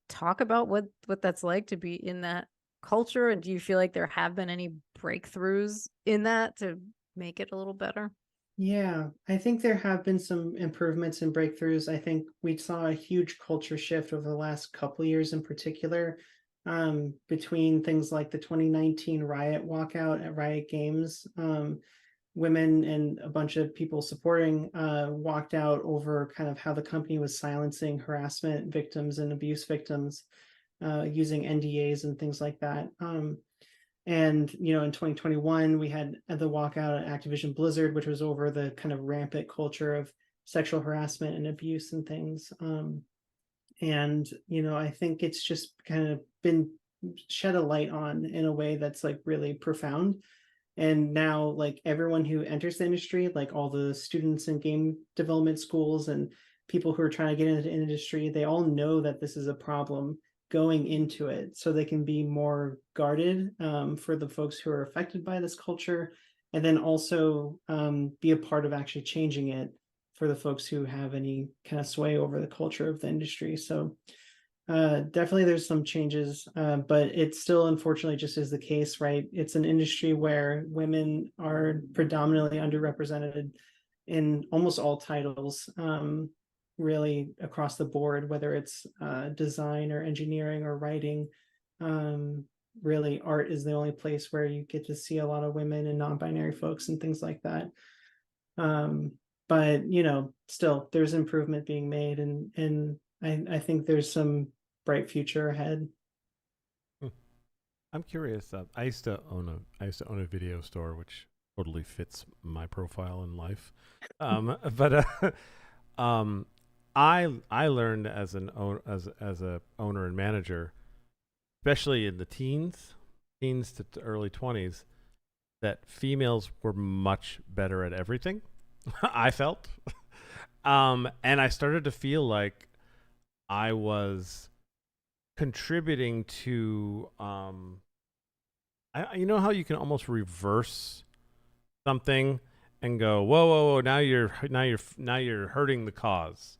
talk about what that's like to be in that culture, and do you feel like there have been any breakthroughs in that to make it a little better? Yeah, I think there have been some improvements and breakthroughs. I think we saw a huge culture shift over the last couple of years in particular, between things like the 2019 Riot walkout at Riot Games. Women and a bunch of people supporting walked out over kind of how the company was silencing harassment victims and abuse victims, using NDAs and things like that. And in 2021, we had the walkout at Activision Blizzard, which was over the kind of rampant culture of sexual harassment and abuse and things. And I think it's just kind of been shed a light on in a way that's like really profound. And now like everyone who enters the industry, like all the students in game development schools and people who are trying to get into the industry, they all know that this is a problem going into it, so they can be more guarded, for the folks who are affected by this culture, and then also be a part of actually changing it for the folks who have any kind of sway over the culture of the industry. So Definitely there's some changes, but it still unfortunately just is the case, right? It's an industry where women are predominantly underrepresented in almost all titles, really across the board, whether it's design or engineering or writing. Um, Really, art is the only place where you get to see a lot of women and non-binary folks and things like that. Um, but still, there's improvement being made, and I think there's some bright future ahead. Hmm. I'm curious. I used to own a video store, which totally fits my profile in life. But um, I learned as as a owner and manager, especially in the teens to early 20s, that females were much better at everything. I felt, and I started to feel like I was contributing to you know how you can almost reverse something and go, whoa, now you're hurting the cause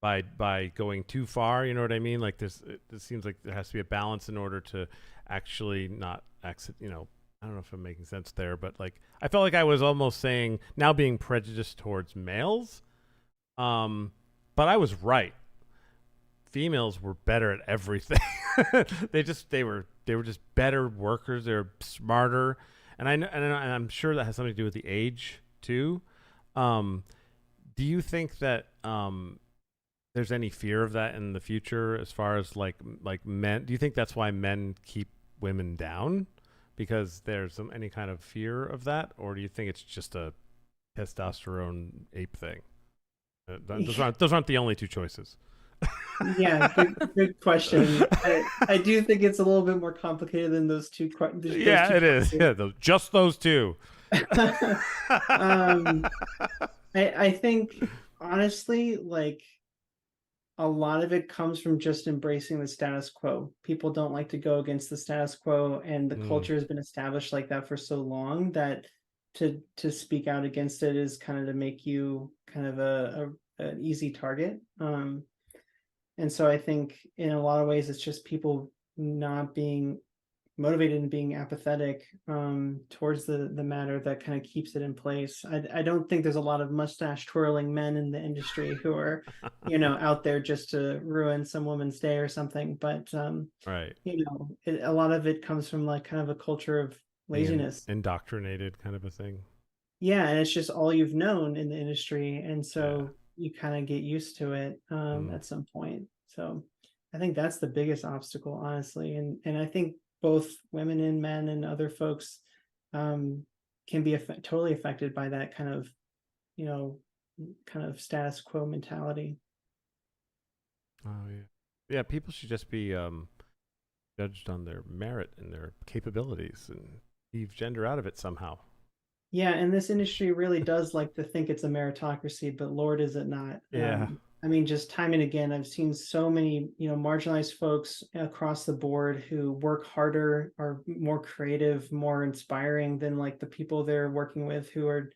by going too far. You know what I mean? Like it seems like there has to be a balance in order to actually not exit. I don't know if I'm making sense there, but like I felt like I was almost saying now being prejudiced towards males. But I was right. Females were better at everything. They were just better workers. They were smarter, and I'm sure that has something to do with the age too. Um, do you think that there's any fear of that in the future as far as like men? Do you think that's why men keep women down because there's any kind of fear of that, or do you think it's just a testosterone ape thing? Those aren't the only two choices. Yeah, good question. I do think it's a little bit more complicated than those Yeah, two it is. questions. Yeah, just those two. um, I think honestly, like a lot of it comes from just embracing the status quo. People don't like to go against the status quo, and the Mm, culture has been established like that for so long that to speak out against it is kind of to make you kind of an easy target. And so I think in a lot of ways it's just people not being motivated and being apathetic towards the matter that kind of keeps it in place. I don't think there's a lot of mustache twirling men in the industry who are, out there just to ruin some woman's day or something. But right. a lot of it comes from like kind of a culture of Being laziness. indoctrinated kind of a thing. Yeah, and it's just all you've known in the industry, and Yeah. so you kind of get used to it Mm, at some point. So I think that's the biggest obstacle, honestly, and I think both women and men and other folks um, can be totally affected by that you know, kind of status quo mentality. oh yeah. Yeah, people should just be judged on their merit and their capabilities and leave gender out of it somehow. Yeah, and this industry really does like to think it's a meritocracy, but Lord, is it not? Yeah. I mean, just time and again, I've seen so many, marginalized folks across the board who work harder, are more creative, more inspiring than like the people they're working with who are,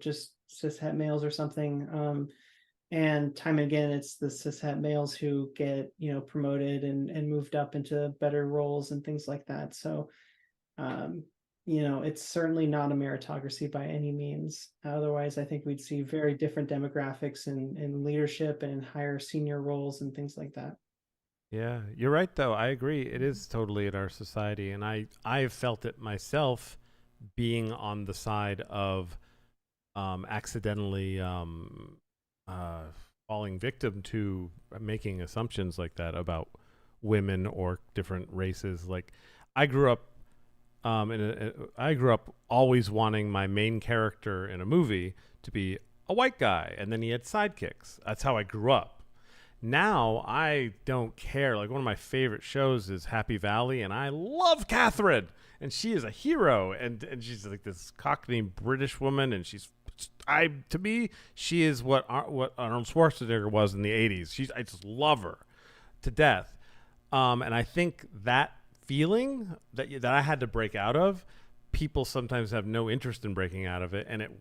just cishet males or something. And time and again, it's the cishet males who get, promoted and moved up into better roles and things like that. So um, it's certainly not a meritocracy by any means. Otherwise, I think we'd see very different demographics in leadership and in higher senior roles and things like that. Yeah, you're right though. I agree. It is totally in our society, and I've felt it myself being on the side of accidentally uh, falling victim to making assumptions like that about women or different races. Like I grew up I grew up always wanting my main character in a movie to be a white guy, and then he had sidekicks. That's how I grew up. Now I don't care. Like one of my favorite shows is Happy Valley, and I love Catherine, and she is a hero, and she's like this Cockney British woman, and to me she is what Arnold Schwarzenegger was in the '80s. I just love her to death, and I think that feeling that I had to break out of, people sometimes have no interest in breaking out of it, and it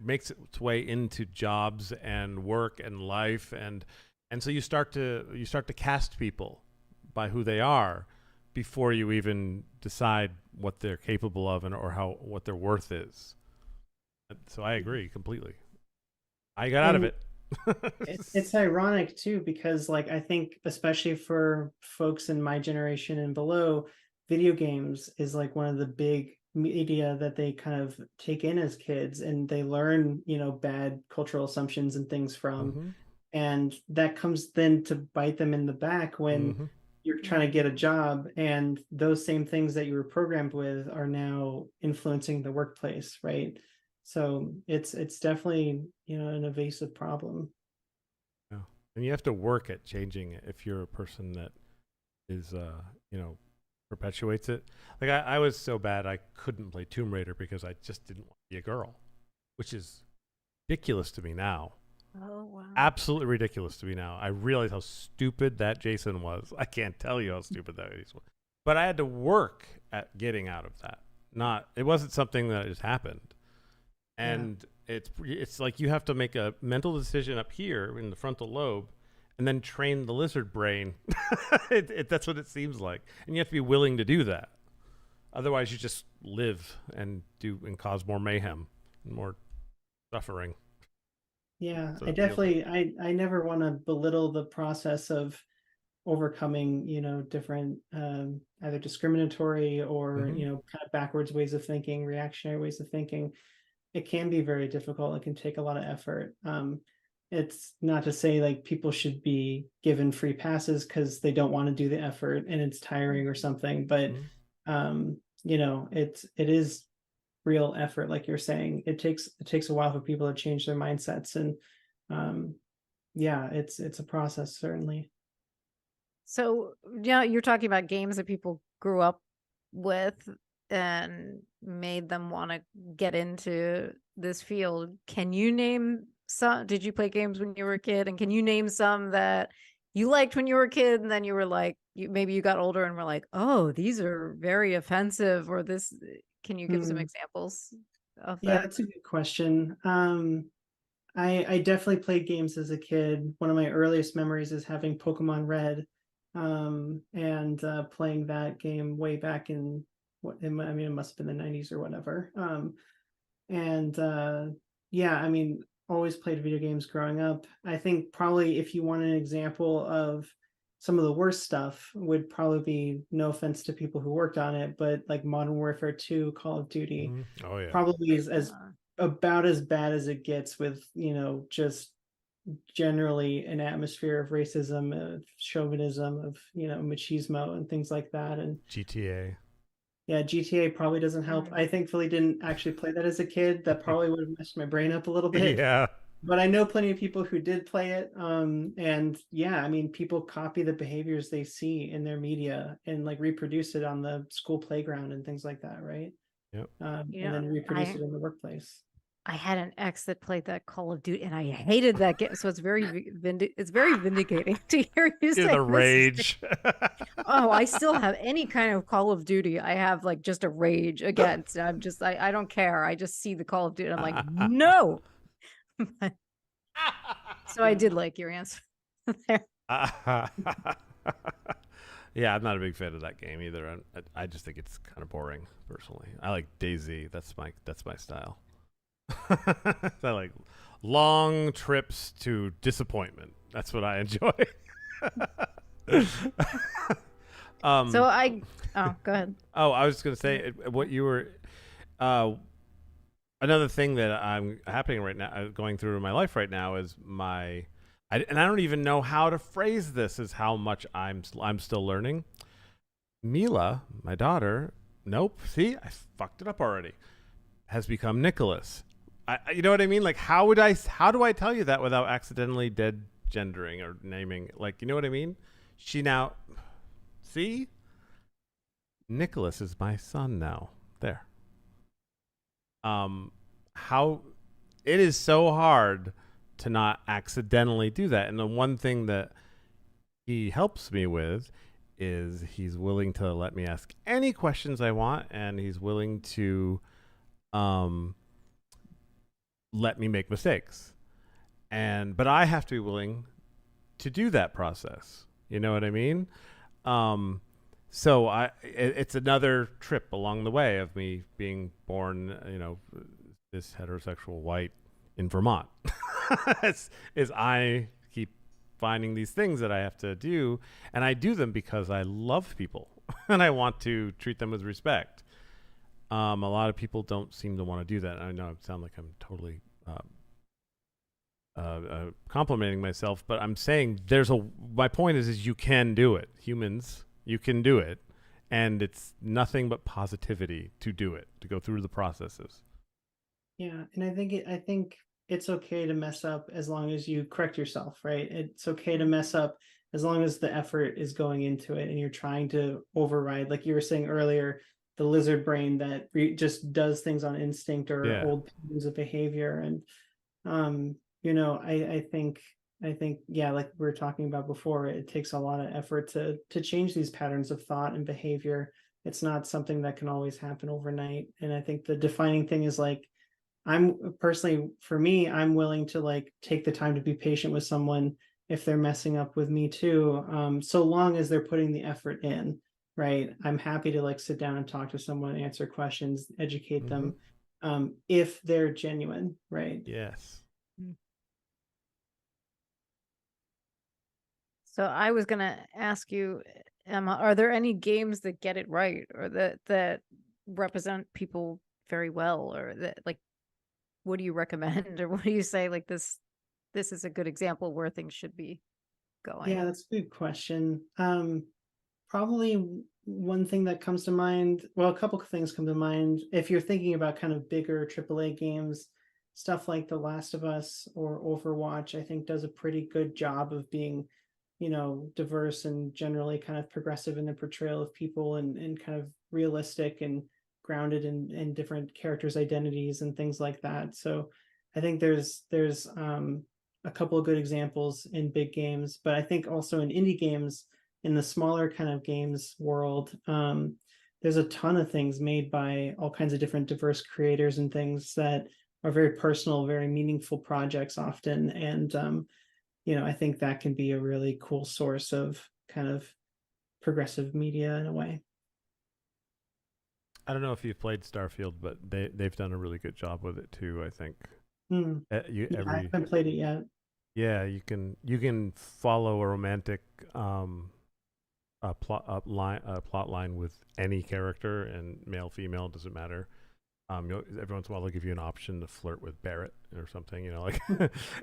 makes its way into jobs and work and life, and And so you start to cast people by who they are before you even decide what they're capable of and or how what their worth is. So I agree completely. I got out of And it. it's ironic too, because like I think especially for folks in my generation and below, video games is like one of the big media that they kind of take in as kids, and they learn, bad cultural assumptions and things from. Mm-hmm. And that comes then to bite them in the back when Mm-hmm. you're trying to get a job, and those same things that you were programmed with are now influencing the workplace, right? So it's definitely, an evasive problem. Yeah. And you have to work at changing it if you're a person that is, perpetuates it. Like I was so bad I couldn't play Tomb Raider because I just didn't want to be a girl, which is ridiculous to me now. Oh, wow. Absolutely ridiculous to me now. I realize how stupid that Jayson was. I can't tell you how stupid that was. But I had to work at getting out of that. It wasn't something that just happened. And it's like you have to make a mental decision up here in the frontal lobe and then train the lizard brain. That's what it seems like. And you have to be willing to do that. Otherwise you just live and cause more mayhem and more suffering. Yeah, So I it feels like. definitely, I never want to belittle the process of overcoming, different either discriminatory or, Mm-hmm. kind of backwards ways of thinking, reactionary ways of thinking. It can be very difficult. It can take a lot of effort. It's not to say like people should be given free passes because they don't want to do the effort and it's tiring or something, but Mm-hmm. it is real effort, like you're saying. It takes a while for people to change their mindsets, and um yeah, it's a process, certainly. So, yeah, you're talking about games that people grew up with and made them want to get into this field. Can you name some? Did you play games when you were a kid? And can you name some that you liked when you were a kid and then you were like, maybe you got older and were like, oh, these are very offensive, or this? Can you give some Hmm. examples of Yeah, that? that's a good question. I definitely played games as a kid. One of my earliest memories is having Pokemon Red, and playing that game way back in I mean, it must have been the 90s or whatever. And yeah, I mean, always played video games growing up. I think probably if you want an example of some of the worst stuff, would probably be, no offense to people who worked on it, but like Modern Warfare 2, Call of Duty, Mm-hmm. Oh yeah. probably is as Uh, about as bad as it gets, with just generally an atmosphere of racism, of chauvinism, of machismo and things like that. And GTA. yeah, GTA probably doesn't help. mm. I thankfully didn't actually play that as a kid. That probably would have messed my brain up a little bit. Yeah. But I know plenty of people who did play it. And yeah, I mean, people copy the behaviors they see in their media and like reproduce it on the school playground and things like that, right? Yep. You And know, then reproduce it in the workplace. I had an ex that played that Call of Duty, and I hated that game. So it's it's very vindicating to hear you Yeah, say the this. rage. Oh, I still have any kind of Call of Duty. I have like just a rage against. I don't care. I just see the Call of Duty. I'm like, no. So I did like your answer there. Yeah, I'm not a big fan of that game either. I just think it's kind of boring personally. I like DayZ. That's my style. I like long trips to disappointment. That's what I enjoy. So um, go ahead. oh, I was going to say what you were. Uh, Another thing that I'm happening right now, going through in my life right now, is and I don't even know how to phrase this. Is how much I'm still learning. Mila, my daughter. Nope. See, I fucked it up already. Has become Nicholas. You know what I mean? Like, how do I tell you that without accidentally dead gendering or naming? Like, you know what I mean? She now, see, Nicholas is my son now. There. How it is so hard to not accidentally do that. And the one thing that he helps me with is he's willing to let me ask any questions I want, and he's willing to let me make mistakes. But I have to be willing to do that process. You know what I mean? Um, so it's another trip along the way of me being born, this heterosexual white in Vermont. is I keep finding these things that I have to do, and I do them because I love people and I want to treat them with respect. A lot of people don't seem to want to do that. I know I sound like I'm totally complimenting myself, but I'm saying my point is you can do it. Humans, you can do it. And it's nothing but positivity to do it, to go through the processes. Yeah. And I think it's okay to mess up as long as you correct yourself, right? It's okay to mess up as long as the effort is going into it and you're trying to override, like you were saying earlier, the lizard brain that just does things on instinct or old patterns of behavior. And I think, yeah, like we were talking about before, it takes a lot of effort to change these patterns of thought and behavior. It's not something that can always happen overnight. And I think the defining thing is like, for me, I'm willing to like take the time to be patient with someone if they're messing up with me too. So long as they're putting the effort in, right? I'm happy to like sit down and talk to someone, answer questions, educate them, if they're genuine, right? Yes. So I was going to ask you, Emma, are there any games that get it right or that represent people very well, or that, like, what do you recommend, or what do you say, like, this is a good example where things should be going? Yeah, that's a good question. Probably one thing that comes to mind, well, a couple of things come to mind. If you're thinking about kind of bigger AAA games, stuff like The Last of Us or Overwatch, I think does a pretty good job of being, diverse and generally kind of progressive in the portrayal of people and kind of realistic and grounded in different characters' identities and things like that. So I think there's a couple of good examples in big games, but I think also in indie games, in the smaller kind of games world, there's a ton of things made by all kinds of different diverse creators and things that are very personal, very meaningful projects often. And, I think that can be a really cool source of kind of progressive media in a way. I don't know if you've played Starfield, but they've done a really good job with it too, I think. I haven't played it yet. Yeah, you can follow a romantic plot line with any character, and male, female, doesn't matter. Every once in a while they'll give you an option to flirt with Barrett or something, like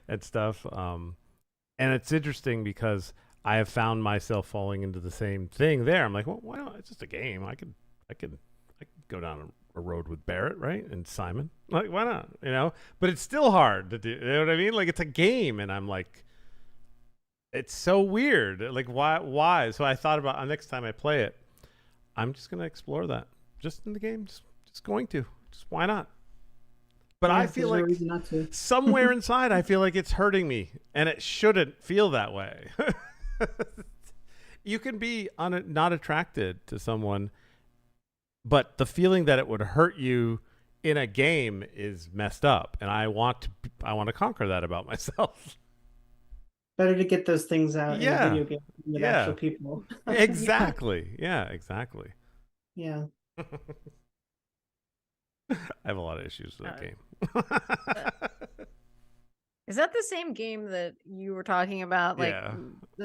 and stuff. And it's interesting because I have found myself falling into the same thing there. I'm like, well, why not? It's just a game. I could go down a road with Barrett, right? And Simon. Like, why not? But it's still hard to do. You know what I mean? Like, it's a game, and I'm like, it's so weird. Like, why? So I thought about next time I play it, I'm just gonna explore that. Just in the game, just going to. Just why not? But I feel like somewhere inside, I feel like it's hurting me, and it shouldn't feel that way. You can be not attracted to someone, but the feeling that it would hurt you in a game is messed up, and I want to conquer that about myself. Better to get those things out in a video game with actual people. Exactly. Yeah, exactly. Yeah. I have a lot of issues with that game. Is that the same game that you were talking about? Like,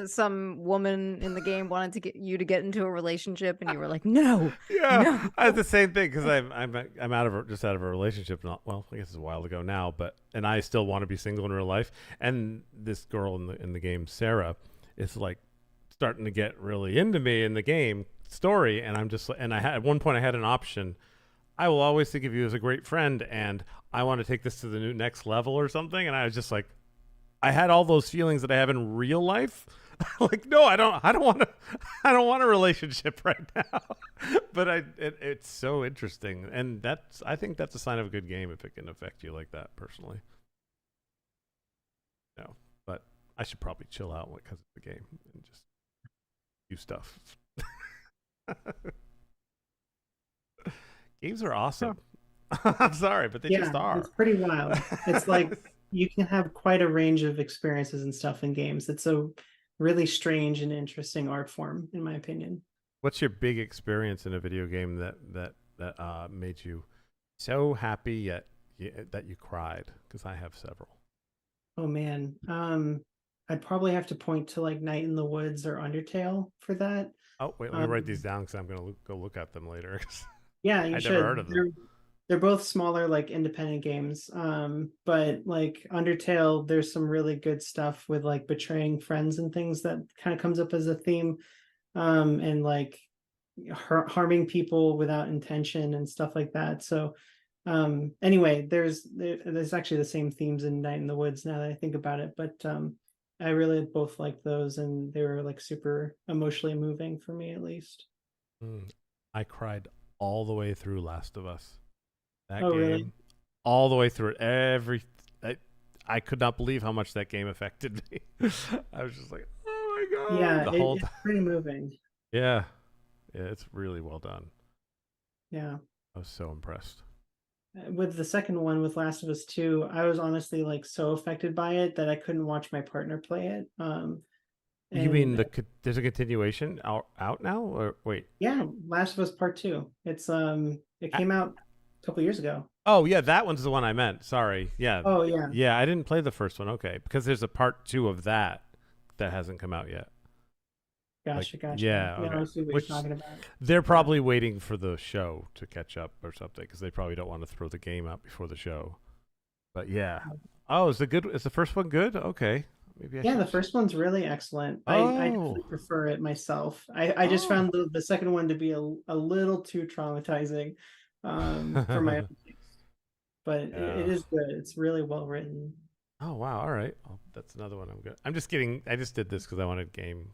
some woman in the game wanted to get you to get into a relationship, and you were like, "No." Yeah, no. I had the same thing because I'm out of a relationship. Well, I guess it's a while ago now, and I still want to be single in real life. And this girl in the game, Sarah, is like starting to get really into me in the game story, and at one point I had an option. I will always think of you as a great friend, and I want to take this to the next level or something. And I was just like, I had all those feelings that I have in real life. Like, no, I don't want a relationship right now. But it's so interesting. And I think that's a sign of a good game if it can affect you like that personally. No, but I should probably chill out because it's the game and just do stuff. Games are awesome. I'm sorry, but they just are. It's pretty wild. It's like you can have quite a range of experiences and stuff in games. It's really strange and interesting art form, in my opinion. What's your big experience in a video game that made you so happy yet that you cried? Because I have several. Oh man, I'd probably have to point to like Night in the Woods or Undertale for that. Oh wait, let me write these Um, down because I'm gonna go look at them later. yeah, you I never should. heard of them. They're both smaller, like independent games. But like Undertale, there's some really good stuff with like betraying friends and things that kind of comes up as a theme. And like harming people without intention and stuff like that. So anyway, there's actually the same themes in Night in the Woods now that I think about it. But I really both liked those, and they were like super emotionally moving for me, at least. I cried all the way through Last of Us. That Oh, really? game, all the way through it. I could not believe how much that game affected me. I was just like, oh my god, Yeah, the whole it's time. pretty moving. Yeah, yeah, it's really well done. Yeah. I was so impressed. With the second one, with Last of Us 2, I was honestly like so affected by it that I couldn't watch my partner play it. You mean And there's a continuation out now, or wait? yeah, Last of Us Part 2. It I, came out a couple years ago. oh yeah, that one's the one I meant. Sorry. Yeah, Oh yeah. yeah. I didn't play the first one. Okay, because there's a part 2 of that that hasn't come out yet. Like, Gotcha. yeah, Yeah, okay. I see what you're Which talking about. they're Yeah. probably waiting for the show to catch up or something because they probably don't want to throw the game out before the show. But yeah. Oh, is the first one good? Okay. Maybe I Yeah, should. the first one's really excellent. I Oh. definitely prefer it myself. I just Oh. found the second one to be a little too traumatizing for my own taste. But it Yeah. is good. It's really well written. Oh wow. All right. Oh, that's another one I'm good. I'm just kidding. I just did this because I wanted game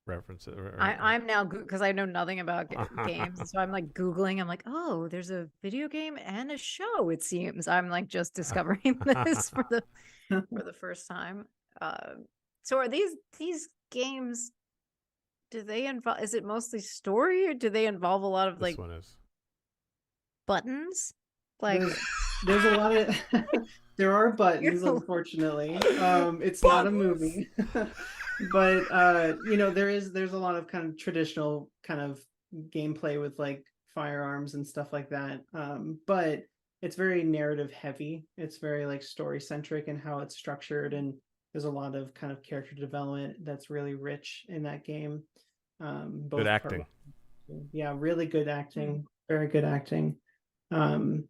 references. I'm now because I know nothing about games, and so I'm like Googling. I'm like, oh, there's a video game and a show. It seems I'm like just discovering this for the first time. Uh, so are these games? Do they involve? Is it mostly story, or do they involve a lot of This like one is. There's buttons? Like, there's a lot of there are buttons, you're unfortunately. It's not a Buttons. movie. But there's a lot of kind of traditional kind of gameplay with like firearms and stuff like that. But it's very narrative heavy. It's very like story centric in how it's structured, and there's a lot of kind of character development that's really rich in that game. Good Both part acting. one, yeah, really good acting, very good acting. Um,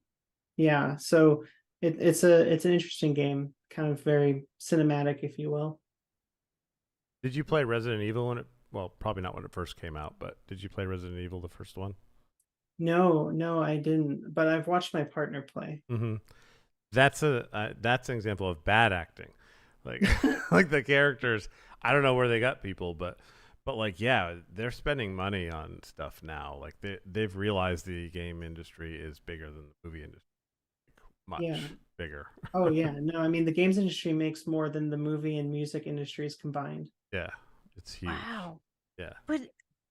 yeah, so it's an interesting game, kind of very cinematic, if you will. Did you play Resident Evil when it? Well, probably not when it first came out, but did you play Resident Evil the first one? No, I didn't, but I've watched my partner play. Mm-hmm. That's an example of bad acting, like like the characters. I don't know where they got people, but like yeah, they're spending money on stuff now. Like they've realized the game industry is bigger than the movie industry, much Yeah. bigger. Oh yeah. No, I mean the games industry makes more than the movie and music industries combined. Yeah, it's huge. wow. Yeah. But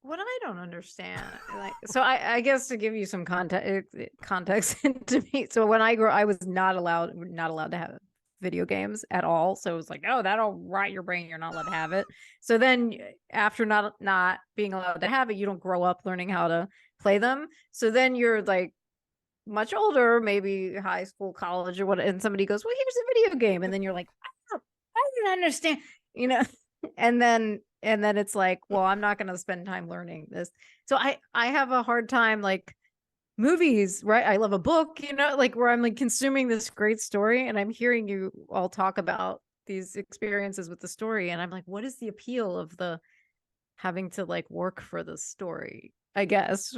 what I don't understand, like, so I guess to give you some context into me. So when I grew, I was not allowed to have video games at all. So it was like, oh, that'll rot your brain. You're not allowed to have it. So then after not being allowed to have it, you don't grow up learning how to play them. So then you're like much older, maybe high school, college, or what, and somebody goes, well, here's a video game, and then you're like, I don't understand, you know. And then it's like, well, I'm not going to spend time learning this. So I have a hard time like movies, right? I love a book, like where I'm like consuming this great story, and I'm hearing you all talk about these experiences with the story, and I'm like, what is the appeal of the having to like work for the story, I guess.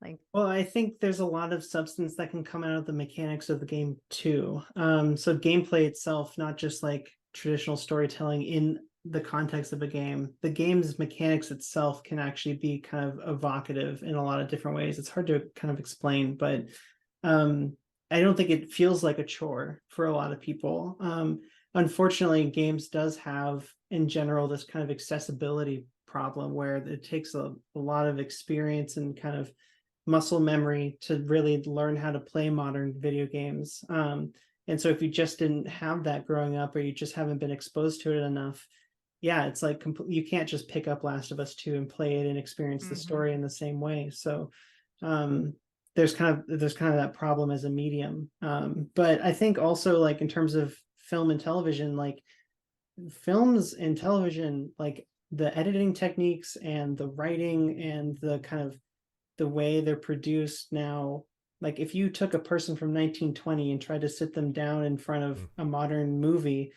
Like, Well, I think there's a lot of substance that can come out of the mechanics of the game too. So gameplay itself, not just like traditional storytelling in the context of a game. The game's mechanics itself can actually be kind of evocative in a lot of different ways. It's hard to kind of explain, but I don't think it feels like a chore for a lot of people. Unfortunately, games does have in general this kind of accessibility problem where it takes a lot of experience and kind of muscle memory to really learn how to play modern video games. And so if you just didn't have that growing up, or you just haven't been exposed to it enough, yeah, it's like you can't just pick up Last of Us 2 and play it and experience the Mhm. story in the same way. So um there's kind of that problem as a medium. But I think also, like, in terms of film and television, like films and television, like the editing techniques and the writing and the kind of the way they're produced now, like if you took a person from 1920 and tried to sit them down in front of Mm. a modern movie,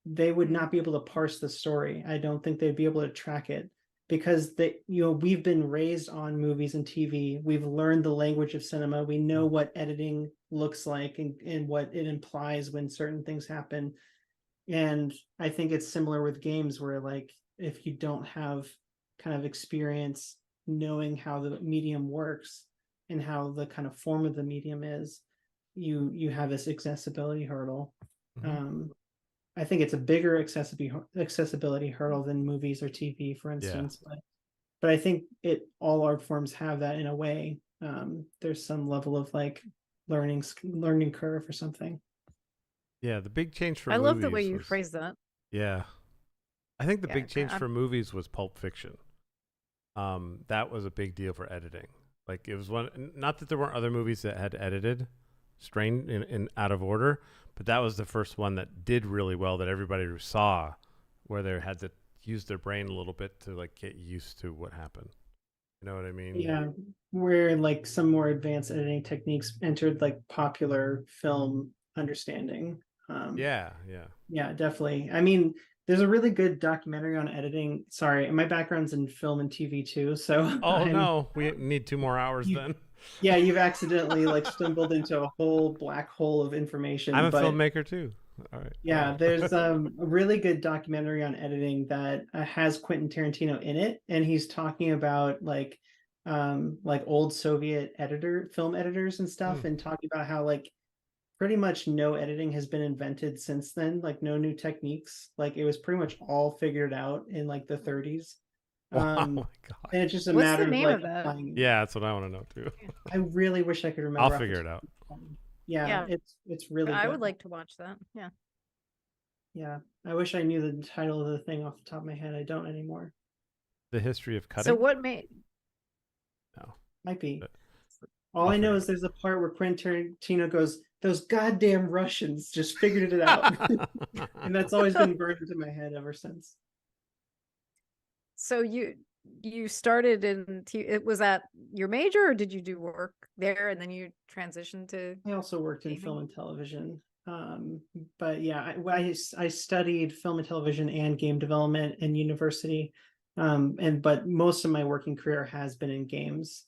they would Mm. not be able to parse the story. I don't think they'd be able to track it, because we've been raised on movies and TV. We've learned the language of cinema. We know Mm. what editing looks like, and what it implies when certain things happen. And I think it's similar with games, where like if you don't have kind of experience knowing how the medium works and how the kind of form of the medium is, you have this accessibility hurdle. Mhm. Um, I think it's a bigger accessibility hurdle than movies or TV, for Yeah. instance. But I think all art forms have that in a way. There's some level of like learning curve or something. Yeah. The big change for I love the way movies you was, phrase that. yeah. I think the Yeah, big change for movies was Pulp Fiction. That was a big deal for editing. Like it was one, not that there weren't other movies that had edited strained in out of order, but that was the first one that did really well, that everybody saw, where they had to use their brain a little bit to like get used to what happened. You know what I mean? Yeah, where like some more advanced editing techniques entered like popular film understanding. Um, Yeah, yeah. yeah, definitely. I mean, there's a really good documentary on editing. Sorry, my background's in film and TV too, so Oh no, we need 2 more hours you, then. yeah, you've accidentally like stumbled into a whole black hole of I'm information. a But filmmaker too. All right. yeah, there's a really good documentary on editing that has Quentin Tarantino in it, and he's talking about like old Soviet film editors and stuff, Mm. and talking about how like pretty much no editing has been invented since then, like no new techniques. Like it was pretty much all figured out in like the 30s. Wow, my Um, God. and it's just a what's the matter of name like of that? applying it. Yeah, that's what I want to know too. I really wish I could I'll remember off the figure it top out. of my head. Yeah, Yeah, it's really I good. would like to watch that. Yeah. Yeah, I wish I knew the title of the thing off the top of my head. I don't anymore. The history of So cutting? what made No, Might be. but All I'll I know figure is there's a part where Quentin Tarantino goes, "Those goddamn Russians just figured it out," it and that's always been burned into my head ever since. so you started it was that your major, or did you do work there and then you transitioned to I also worked in film gaming? and television. But yeah, I studied film and television and game development in university. But most of my working career has been in games,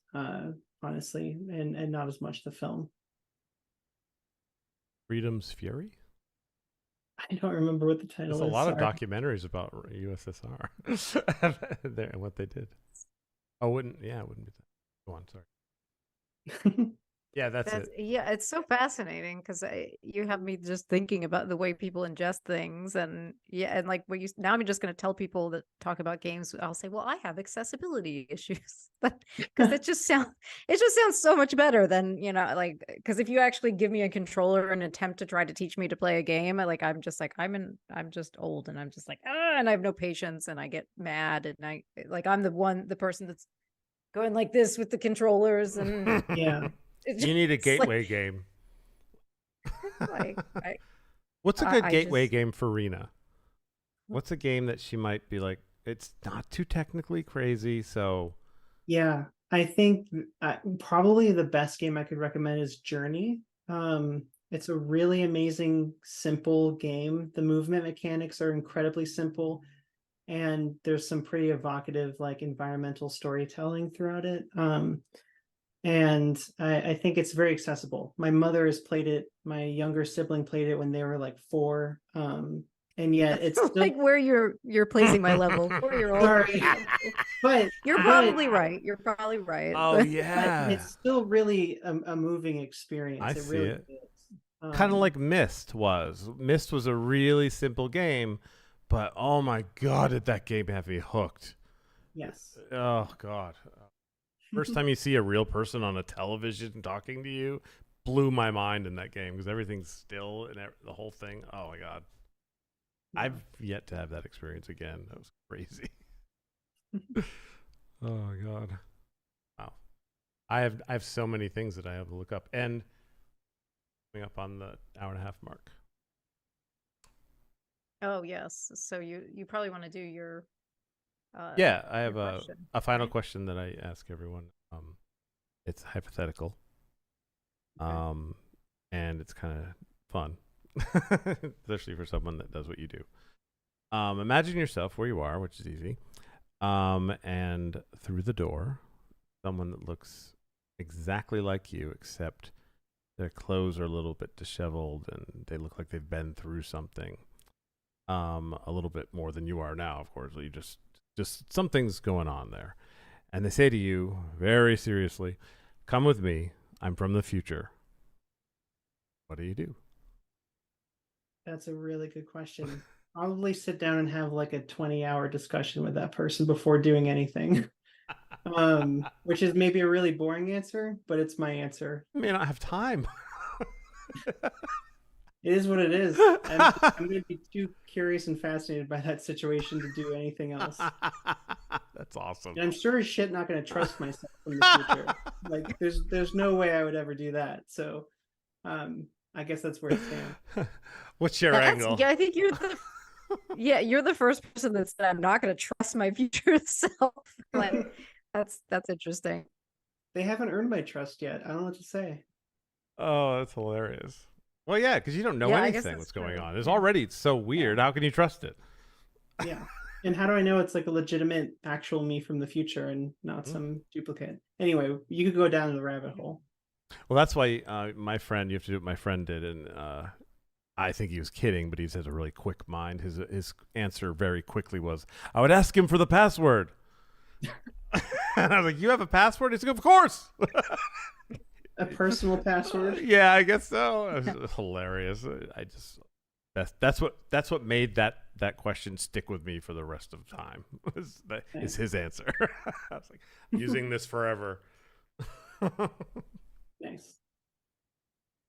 honestly, and not as much the film. Freedom's Fury? I don't remember what the There's title a is. lot of Sorry. documentaries about USSR there and what they did. Oh, it wouldn't be that. Go on, sorry. Yeah, that's That's it. yeah, it's so fascinating because you have me just thinking about the way people ingest things, and yeah, and like what you now I'm just going to tell people that talk about games. I'll say, well, I have accessibility issues, because it just sounds so much better than like, because if you actually give me a controller and attempt to try to teach me to play a game, I'm just like I'm just old, and I'm just like and I have no patience, and I get mad, and I'm the person that's going like this with the controllers, and Yeah. it's You need a just like gateway game. like I, What's a I good I gateway just game for Rena? What's a game that she might be like, it's not too technically crazy, so Yeah, I think probably the best game I could recommend is Journey. It's a really amazing, simple game. The movement mechanics are incredibly simple, and there's some pretty evocative, like environmental storytelling throughout it. And I think it's very accessible. My mother has played it. My younger sibling played it when they were like 4. And yet it's still, like where you're placing my level. 4-year-old. sorry, but You're but probably right. You're probably right. Oh But but yeah. it's still really a moving I experience. It see really it. is. Kind of Um, like Myst was. Myst was a really simple game, but oh my god, did that game have me hooked. yes. Oh god. First time you see a real person on a television talking to you blew my mind in that game because everything's still and the whole thing. Oh my god. I've yet to have that experience again. That was crazy. Oh God. Wow. I have so many things that I have to look up, and coming up on the hour and a half mark. Oh yes. So you probably want to do your Yeah, I your have a question, final right? question that I ask everyone. It's hypothetical, Okay. and it's kind of fun, especially for someone that does what you do. Imagine yourself where you are, which is easy, and through the door, someone that looks exactly like you, except their clothes are a little bit disheveled and they look like they've been through something. A little bit more than you are now, of course. You just something's going on there. And they say to you very seriously, "Come with me. I'm from the future." What do you do? That's a really good question. Probably sit down and have like a 20-hour discussion with that person before doing anything. Which is maybe a really boring answer, but it's my answer. I may not have time. It is what it is. I'm going to be too curious and fascinated by that situation to do anything else. That's awesome. And I'm sure as shit not going to trust myself in the future. Like there's no way I would ever do that. So I guess that's where it stands. What's your That's angle? yeah. I think you're the first person that said I'm not going to trust my future self. Like that's interesting. They haven't earned my trust yet. I don't know what to say. Oh, that's hilarious. Well, yeah, because you don't know Yeah, I guess anything that's what's going true. on. It's Yeah. already so weird. Yeah. How can you trust it? Yeah. And how do I know it's like a legitimate actual me from the future and not Hmm? some duplicate? Anyway, you could go down the rabbit hole. Well, that's why my friend, you have to do what my friend did, and I think he was kidding, but he has a really quick mind. His answer very quickly was, "I would ask him for the password." And I was like, "You have a password?" He's like, "Of course." A personal password. Yeah, I guess so. It was hilarious. I just that's what made that question stick with me for the rest of the time. Is his answer? I was like, I'm using this forever. Nice.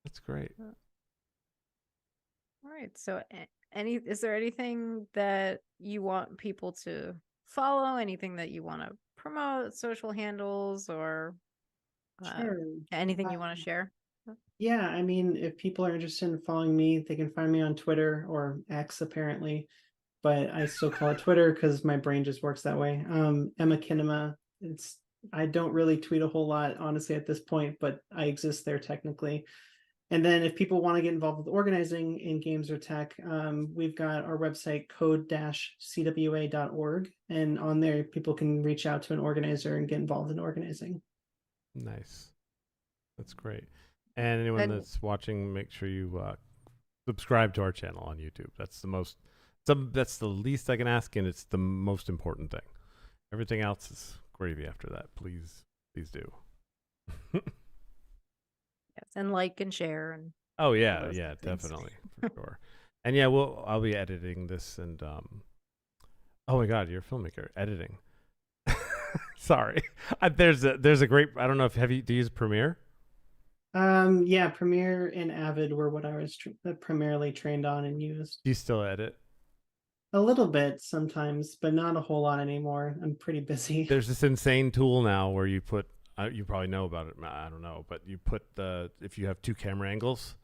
That's great. All right. So, is there anything that you want people to follow? Anything that you want to promote? Social handles or Sure. anything you want to Um, share? yeah, I mean, if people are interested in following me, they can find me on Twitter or X apparently, but I still call it Twitter because my brain just works that way. Emma Kinema. It's I don't really tweet a whole lot, honestly, at this point, but I exist there technically. And then if people want to get involved with organizing in games or tech, we've got our website code-cwa.org. And on there, people can reach out to an organizer and get involved in organizing. Nice. That's great. And anyone And that's watching, make sure you subscribe to our channel on YouTube. That's that's the least I can ask, and it's the most important thing. Everything else is gravy after that. Please do. yes, and like and share and Oh all yeah, those yeah, good things. definitely for sure. And yeah, I'll be editing this, and oh my God, you're a filmmaker editing. Sorry, there's a great. I don't know if do you use Premiere? Yeah, Premiere and Avid were what I was primarily trained on and used. Do you still edit? A little bit sometimes, but not a whole lot anymore. I'm pretty busy. There's this insane tool now where you put. You probably know about it. I don't know, but you put if you have two camera angles,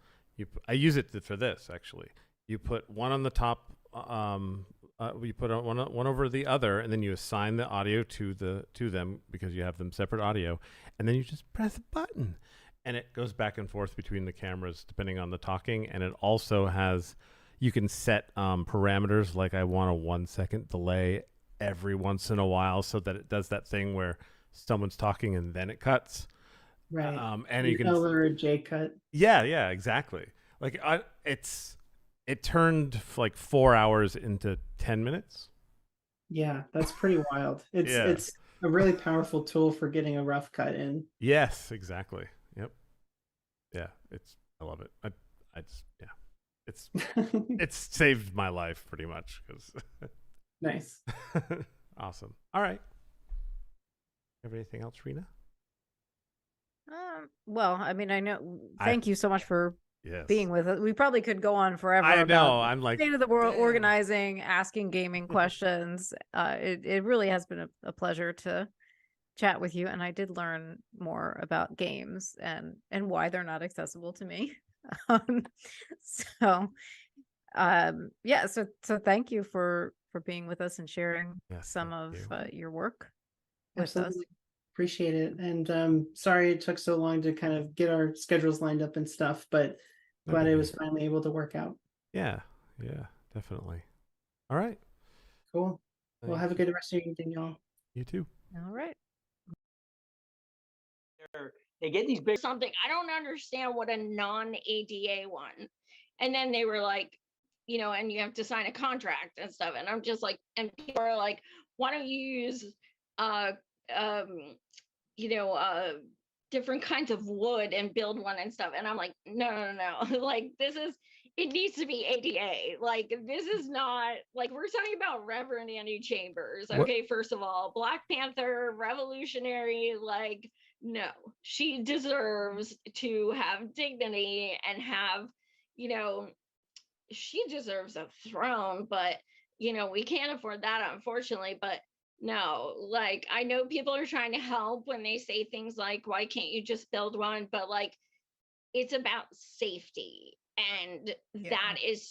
I use it for this actually. You put one on the top. You put one over the other, and then you assign the audio to them because you have them separate audio, and then you just press a button, and it goes back and forth between the cameras depending on the talking, and it also has you can set parameters like I want a 1 second delay every once in a while so that it does that thing where someone's talking and then it cuts. Right. And An you can L or a J cut. yeah, exactly. Like it turned like 4 hours into 10 minutes. Yeah, that's pretty wild. It's Yeah. it's a really powerful tool for getting a rough cut in. Yes, exactly. Yep. Yeah, I love it. I just yeah. It's saved my life pretty much cuz Nice. awesome. All right. Have anything else, Rena? Well, I mean, I know. Thank you so much for Yes. being with us. We probably could go on forever. I know. About I'm like state of the world "Damn." organizing, asking gaming questions. It really has been a pleasure to chat with you, and I did learn more about games and why they're not accessible to me. Um, so yeah, so thank you for being with us and sharing Yes, some thank of you. your work with us. Absolutely. Appreciate it. And sorry it took so long to kind of get our schedules lined up and stuff, but No glad it biggie. was finally able to work out. Yeah, definitely. All right. Cool. Well, Thank have a you. good rest of your evening, y'all. You too. All right. They get these big something. I don't understand what a non-ADA one. And then they were like, you know, and you have to sign a contract and stuff. And I'm just like, and people are like, why don't you use you know, different kinds of wood and build one and stuff. And I'm like, no. Like it needs to be ADA. Like this is not like we're talking about Reverend Annie Chambers. Okay, first of all, Black Panther, revolutionary, like no, she deserves to have dignity and have, you know, she deserves a throne, but you know, we can't afford that, unfortunately. But no, like I know people are trying to help when they say things like, why can't you just build one? But like it's about safety. And that is